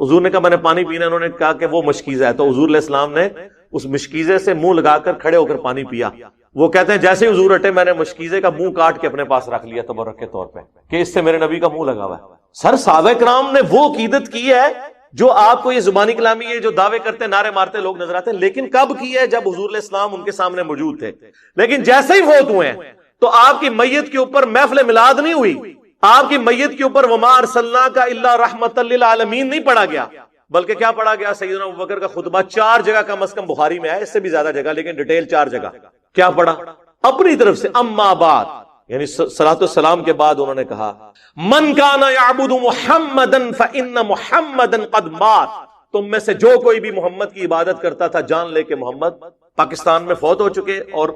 حضور نے کہا میں نے پانی پینا, انہوں نے کہا کہ وہ مشکیزہ ہے, تو حضور علیہ السلام نے اس مشکیزے سے منہ لگا کر کھڑے ہو کر پانی پیا. وہ کہتے ہیں جیسے ہی حضور ہٹے میں نے مشکیزے کا منہ کاٹ کے اپنے پاس رکھ لیا تبرک کے طور پہ کہ اس سے میرے نبی کا منہ لگا ہوا ہے. سر صحابہ کرام نے وہ عقیدت کی ہے جو آپ کو یہ زبانی کلامی ہے جو دعوے کرتے نعرے مارتے لوگ نظر آتے ہیں, لیکن کب کی ہے جب حضور علیہ السلام ان کے سامنے موجود تھے. لیکن جیسے ہی فوت ہوئے ہیں تو آپ کی میت کے اوپر محفل میلاد نہیں ہوئی, آپ کی میت کے اوپر وما ارسلناک الا رحمۃ للعالمین نہیں پڑھا گیا, بلکہ کیا پڑھا گیا؟ سیدنا ابوبکر کا خطبہ 4 جگہ کم از کم بخاری میں ہے, اس سے بھی زیادہ جگہ لیکن ڈیٹیل 4 جگہ. کیا پڑھا؟ اپنی طرف سے اما بعد, یعنی صلاۃ والسلام کے بعد انہوں نے کہا من کان یعبد محمدا فان محمدا قد مات, تم میں سے جو کوئی بھی محمد کی عبادت کرتا تھا جان لے کہ محمد پاکستان میں فوت ہو چکے اور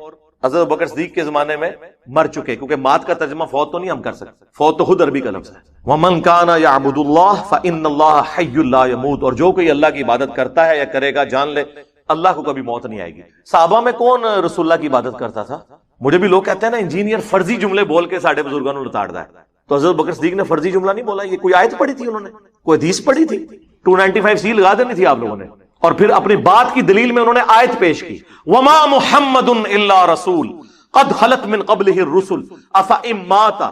حضرت ابوبکر صدیق کے زمانے میں مر چکے, کیونکہ مات کا ترجمہ فوت تو نہیں ہم کر سکتے, فوت تو خود عربی کا لفظ ہے. ومن کان یعبد اللہ فان اللہ حی لا یموت, اور جو کوئی اللہ کی عبادت کرتا ہے یا کرے گا جان لے اللہ کو کبھی موت نہیں آئے گی. صحابہ میں کون رسول اللہ کی عبادت کرتا تھا؟ مجھے بھی لوگ کہتے ہیں نا انجینئر فرضی جملے بول کے ساڑھے بزرگوں نے اتاردا ہے, تو حضرت بکر صدیق نے فرضی جملہ نہیں بولا, یہ کوئی آیت پڑھی تھی انہوں نے, کوئی حدیث پڑھی تھی, 295 سی لگا دینی تھی آپ لوگوں نے, اور پھر اپنی بات کی دلیل میں انہوں نے آیت پیش کی وما محمد الا رسول قد خلت من قبلہ الرسل افئن مات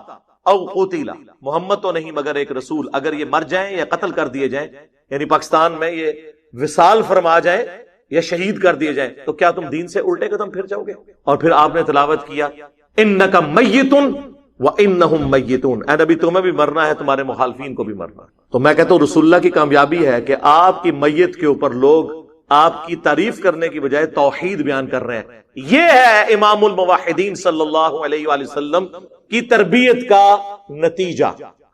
او قتل، محمد تو نہیں مگر ایک رسول، اگر یہ مر جائیں یا قتل کر دیے جائیں، یعنی پاکستان میں یہ وصال فرما جائیں یا شہید کر دیے جائیں، تو کیا تم دین سے الٹے قدم پھر جاؤ گے؟ اور پھر آپ نے تلاوت کیا انک میت وانہم میتون، اے نبی تمہیں بھی مرنا ہے، تمہارے مخالفین کو بھی مرنا ہے۔ تو میں کہتا ہوں رسول اللہ کی کامیابی ہے کہ آپ کی میت کے اوپر لوگ آپ کی تعریف کرنے کی بجائے توحید بیان کر رہے ہیں۔ یہ ہے امام الموحدین صلی اللہ علیہ وآلہ وسلم کی تربیت کا نتیجہ۔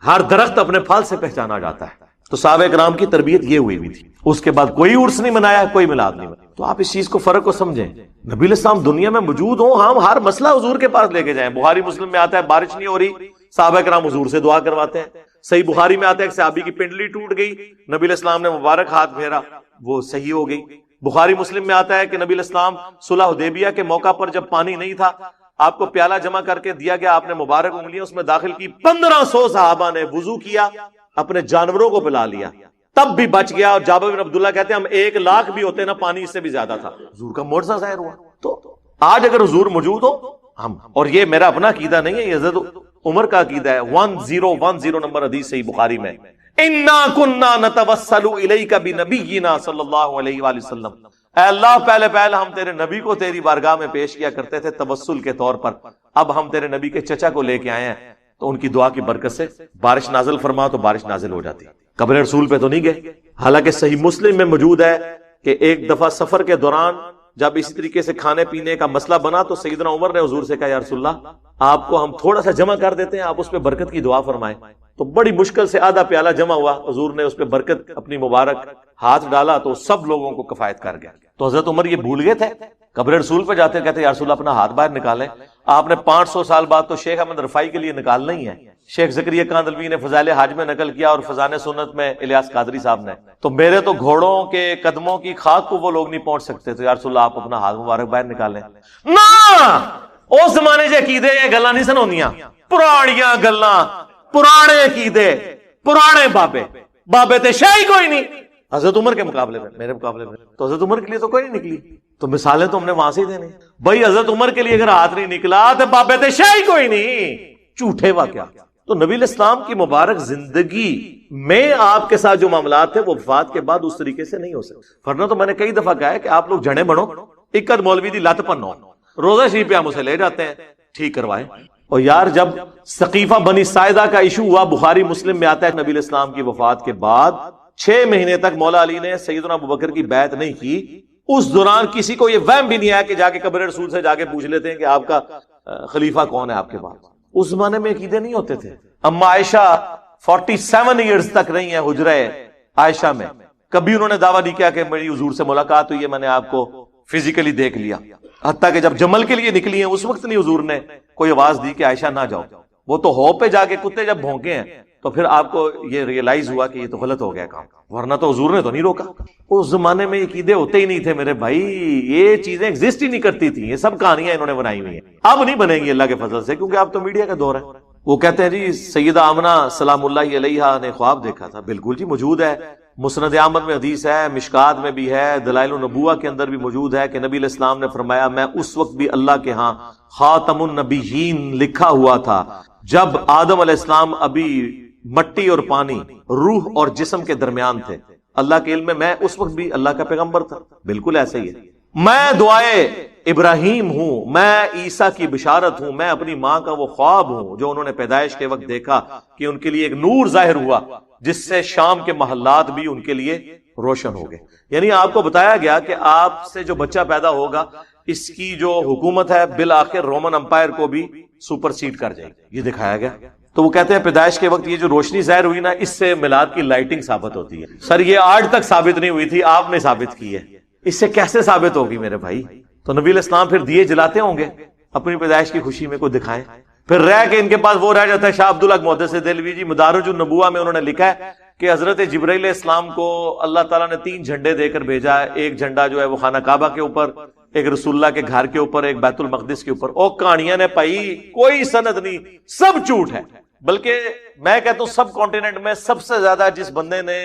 ہر درخت اپنے پھل سے پہچانا جاتا ہے، تو صحابہ کرام کی تربیت یہ ہوئی تھی۔ اس کے بعد کوئی عرس نہیں منایا، کوئی میلاد نہیں منایا۔ تو آپ اس چیز کو فرق کو سمجھیں، نبی علیہ السلام دنیا میں موجود ہوں، ہم ہر مسئلہ حضور کے پاس لے کے جائیں۔ بخاری مسلم میں آتا ہے بارش نہیں ہو رہی، صحابہ کرام حضور سے دعا کرواتے ہیں۔ صحیح بخاری میں آتا ہے کہ صحابی کی پنڈلی ٹوٹ گئی، نبی علیہ السلام نے مبارک ہاتھ پھیرا، وہ صحیح ہو گئی۔ بخاری مسلم میں آتا ہے کہ نبی علیہ السلام صلح حدیبیہ کے موقع پر جب پانی نہیں تھا، آپ کو پیالہ جمع کر کے دیا گیا، آپ نے مبارک انگلیاں اس میں داخل کی، 1500 صحابہ نے وضو کیا، اپنے جانوروں کو پلا لیا، تب بھی بچ گیا۔ اور جابر بن عبداللہ کہتے ہیں ہم 1,00,000 بھی ہوتے نا، پانی اس سے بھی زیادہ تھا۔ حضور کا معجزہ ظاہر ہوا۔ تو آج اگر حضور موجود ہو ہم، اور یہ میرا اپنا عقیدہ نہیں ہے، یہ حضرت عمر کا عقیدہ ہے، 1010 نمبر حدیث صحیح بخاری میں، انا کننا نتوسل الیک بنبینا صلی اللہ علیہ وآلہ وسلم، اے اللہ پہلے ہم تیرے نبی کو تیری بارگاہ میں پیش کیا کرتے تھے توسل کے طور پر، اب ہم تیرے نبی کے چچا کو لے کے آئے ہیں، تو ان کی دعا کی برکت سے بارش نازل فرما، تو بارش نازل ہو جاتی۔ قبر رسول پہ تو نہیں گئے، حالانکہ صحیح مسلم میں موجود ہے کہ ایک دفعہ سفر کے دوران جب اسی طریقے سے کھانے پینے کا مسئلہ بنا تو سیدنا عمر نے حضور سے کہا یا رسول اللہ آپ کو ہم تھوڑا سا جمع کر دیتے ہیں، آپ اس پہ برکت کی دعا فرمائیں۔ تو بڑی مشکل سے آدھا پیالہ جمع ہوا، حضور نے اس پہ برکت اپنی مبارک ہاتھ ڈالا تو سب لوگوں کو کفایت کر گیا۔ تو حضرت عمر یہ بھول گئے تھے، قبر رسول پہ جاتے کہتے یا رسول اللہ اپنا ہاتھ باہر نکالیں۔ آپ نے 500 سال بعد تو شیخ احمد رفاعی کے لیے نکالنا ہی ہے، شیخ زکریا کاندلوی نے فضائل حج میں نقل کیا اور فضائل سنت میں الیاس قادری صاحب نے، تو میرے تو گھوڑوں کے قدموں کی خاک کو وہ لوگ نہیں پہنچ سکتے، تو یا رسول اللہ آپ اپنا ہاتھ مبارک باہر نکالیں۔ نہ اس زمانے سے عقیدے یہ گلاں نہیں سن ہوندیاں، پرانیاں گلاں، پرانے عقیدے، پرانے بابے تے شاہی کوئی نہیں حضرت عمر کے مقابلے میں، میرے مقابلے میں تو حضرت عمر کے لیے تو کوئی نہیں نکلی۔ تو مثالیں تو ہم نے وہاں سے ہی دینی بھائی، حضرت عمر کے لیے اگر ہاتھ نہیں نکلا تو بابے تے شاہی کوئی نہیں، جھوٹے واقعہ۔ تو نبی علیہ السلام کی مبارک زندگی میں آپ کے ساتھ جو معاملات تھے وہ وفات کے بعد اس طریقے سے نہیں ہو سکتے، ورنہ تو میں نے کئی دفعہ کہا ہے کہ آپ لوگ جھڑے بنو، اکد مولوی دی لت پنو، روزہ شریف پہ ہم اسے لے جاتے ہیں، ٹھیک کروائیں۔ اور یار جب ثقیفہ بنی ساعدہ کا ایشو ہوا، بخاری مسلم میں آتا ہے نبی علیہ السلام کی وفات کے بعد 6 مہینے تک مولا علی نے سیدنا ابوبکر کی بیعت نہیں کی۔ اس دوران کسی کو یہ وہم بھی نہیں آیا کہ جا کے قبر رسول سے جا کے پوچھ لیتے ہیں کہ آپ کا خلیفہ کون ہے آپ کے بعد۔ اس زمانے میں عقیدے نہیں ہوتے تھے۔ اما عائشہ 47 ایئرز تک رہی ہیں حجرہ عائشہ میں، کبھی انہوں نے دعویٰ نہیں کیا کہ میری حضور سے ملاقات ہوئی ہے، میں نے آپ کو فزیکلی دیکھ لیا۔ حتیٰ کہ جب جمل کے لیے نکلی ہیں اس وقت نہیں حضور نے کوئی آواز دی کہ عائشہ نہ جاؤ، وہ تو ہو پہ جا کے کتے جب بھونکے ہیں تو پھر آپ کو یہ ریئلائز ہوا کہ یہ تو غلط ہو گیا کام، ورنہ تو حضور نے تو نہیں روکا۔ اس زمانے میں یہ عقیدے ہوتے ہی نہیں تھے میرے بھائی، یہ چیزیں ایگزسٹ ہی نہیں کرتی تھیں، یہ سب کہانیاں انہوں نے بنائی ہوئی ہیں، اب نہیں بنیں گی اللہ کے فضل سے، کیونکہ اب تو میڈیا کا دور ہے۔ وہ کہتے ہیں جی سیدہ آمنہ سلام اللہ علیہا نے خواب دیکھا تھا، بالکل جی موجود ہے، مسند احمد میں حدیث ہے، مشکات میں بھی ہے، دلائل النبوہ کے اندر بھی موجود ہے کہ نبی علیہ السلام نے فرمایا میں اس وقت بھی اللہ کے ہاں خاتم النبیین لکھا ہوا تھا جب آدم علیہ السلام ابھی مٹی اور پانی، روح اور جسم کے درمیان تھے، اللہ کے علم میں میں اس وقت بھی اللہ کا پیغمبر تھا۔ بالکل ایسا ہی ہے، میں دعائے ابراہیم ہوں، میں عیسیٰ کی بشارت ہوں، میں اپنی ماں کا وہ خواب ہوں جو انہوں نے پیدائش کے وقت دیکھا کہ ان کے لیے ایک نور ظاہر ہوا جس سے شام کے محلات بھی ان کے لیے روشن ہو گئے۔ یعنی آپ کو بتایا گیا کہ آپ سے جو بچہ پیدا ہوگا اس کی جو حکومت ہے بالآخر رومن امپائر کو بھی سپر سیڈ کر جائے گی، یہ دکھایا گیا۔ تو وہ کہتے ہیں پیدائش کے وقت یہ جو روشنی ظاہر ہوئی نا، اس سے میلاد کی لائٹنگ ثابت ہوتی ہے۔ سر یہ آج تک ثابت نہیں ہوئی تھی، آپ نے ثابت کی ہے، اس سے کیسے ثابت ہوگی میرے بھائی؟ تو نبی علیہ السلام پھر دیے جلاتے ہوں گے اپنی پیدائش کی خوشی میں، کوئی دکھائیں۔ پھر رہ کے ان کے پاس وہ رہ جاتا ہے، شاہ عبدالحق محدث دہلوی جی مدارج النبوہ میں انہوں نے لکھا ہے کہ حضرت جبرائیل علیہ السلام کو اللہ تعالیٰ نے 3 جھنڈے دے کر بھیجا ہے، ایک جھنڈا جو ہے وہ خانہ کعبہ کے اوپر، ایک رسول اللہ کے گھر کے اوپر، ایک بیت المقدس کے اوپر۔ اور کہانیاں نے پائی، کوئی سند نہیں، سب جھوٹ ہے۔ بلکہ میں کہتا ہوں سب کانٹیننٹ میں سب سے زیادہ جس بندے نے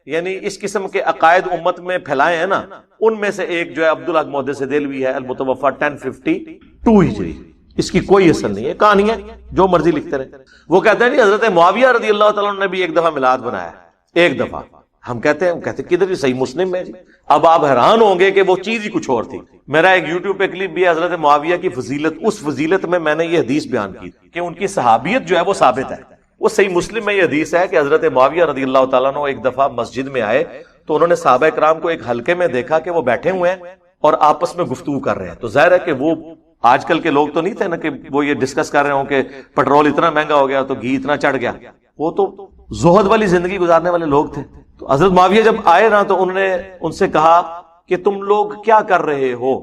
یعنی اس قسم کے عقائد امت میں پھیلائے ہیں نا، ان میں سے ایک جو ہے عبدالحق محدث دہلوی ہے، المتوفی 1052 ہجری۔ اس کی کوئی اصل نہیں ہے، کہانیاں جو مرضی لکھتے رہے۔ وہ کہتے ہیں جی حضرت معاویہ رضی اللہ تعالیٰ عنہ نے بھی ایک دفعہ میلاد بنایا، ایک دفعہ۔ ہم کہتے ہیں کدھر یہ صحیح مسلم میں جی؟ اب آپ حیران ہوں گے کہ وہ چیز ہی کچھ اور تھی۔ میرا ایک یوٹیوب پہ کلپ بھی ہے حضرت معاویہ کی فضیلت، اس فضیلت میں نے یہ حدیث بیان کی کہ ان کی صحابیت جو ہے وہ ثابت ہے۔ وہ صحیح مسلم میں یہ حدیث ہے کہ حضرت معاویہ رضی اللہ تعالیٰ عنہ ایک دفعہ مسجد میں آئے تو انہوں نے صحابہ کرام کو ایک حلقے میں دیکھا کہ وہ بیٹھے ہوئے ہیں اور آپس میں گفتگو کر رہے ہیں۔ تو ظاہر ہے کہ وہ آج کل کے لوگ تو نہیں تھے نا کہ وہ یہ ڈسکس کر رہے ہوں کہ پٹرول اتنا مہنگا ہو گیا تو گھی اتنا چڑھ گیا، وہ تو زہد والی زندگی گزارنے والے لوگ تھے۔ تو حضرت معاویہ جب آئے نا تو انہوں نے ان سے کہا کہ تم لوگ کیا کر رہے ہو؟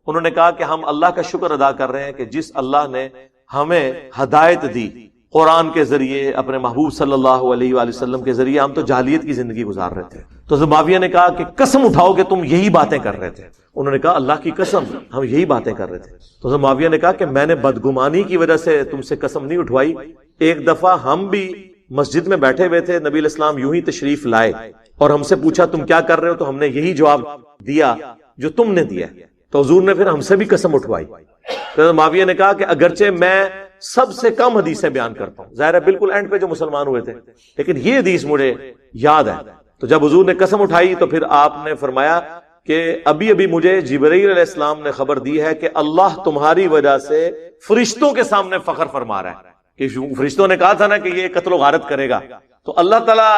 انہوں نے کہا کہ ہم اللہ کا شکر ادا کر رہے ہیں کہ جس اللہ نے ہمیں ہدایت دی قرآن کے ذریعے، اپنے محبوب صلی اللہ علیہ وآلہ وسلم کے ذریعے، ہم تو جاہلیت کی زندگی گزار رہے تھے۔ تو حضرت معاویہ نے کہا کہ قسم اٹھاؤ کہ تم یہی باتیں کر رہے تھے۔ انہوں نے کہا اللہ کی قسم ہم یہی باتیں کر رہے تھے۔ تو حضرت معاویہ نے کہا کہ میں نے بدگمانی کی وجہ سے تم سے قسم نہیں اٹھوائی، ایک دفعہ ہم بھی مسجد میں بیٹھے ہوئے تھے، نبی علیہ السلام یوں ہی تشریف لائے اور ہم سے پوچھا تم کیا کر رہے ہو، تو ہم نے یہی جواب دیا جو تم نے دیا، تو حضور نے پھر ہم سے بھی قسم اٹھوائی۔ تو حضرت معاویہ نے کہا کہ اگرچہ میں سب سے کم حدیثیں بیان کرتا ہوں، ظاہر ہے بالکل اینڈ پہ جو مسلمان ہوئے تھے، لیکن یہ حدیث مجھے یاد ہے۔ تو جب حضور نے قسم اٹھائی تو پھر آپ نے فرمایا کہ ابھی ابھی مجھے جبرائیل علیہ السلام نے خبر دی ہے کہ اللہ تمہاری وجہ سے فرشتوں کے سامنے فخر فرما رہا ہے، کہ فرشتوں نے کہا تھا نا کہ یہ قتل و غارت کرے گا، تو اللہ تعالیٰ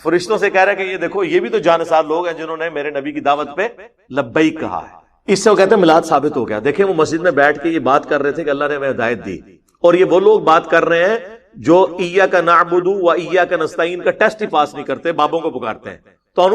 فرشتوں سے کہہ رہا ہے کہ یہ دیکھو یہ بھی تو جانثار لوگ ہیں جنہوں نے میرے نبی کی دعوت پہ لبیک کہا ہے۔ اس سے وہ کہتے ہیں میلاد ثابت ہو گیا۔ دیکھیں وہ مسجد میں بیٹھ کے یہ بات کر رہے تھے کہ اللہ نے ہمیں ہدایت دی، اور یہ وہ لوگ بات کر رہے ہیں جو ایاک نعبد و ایاک نستعین کا ٹیسٹ ہی پاس نہیں کرتے، بابوں کو پکارتے ہیں۔ تو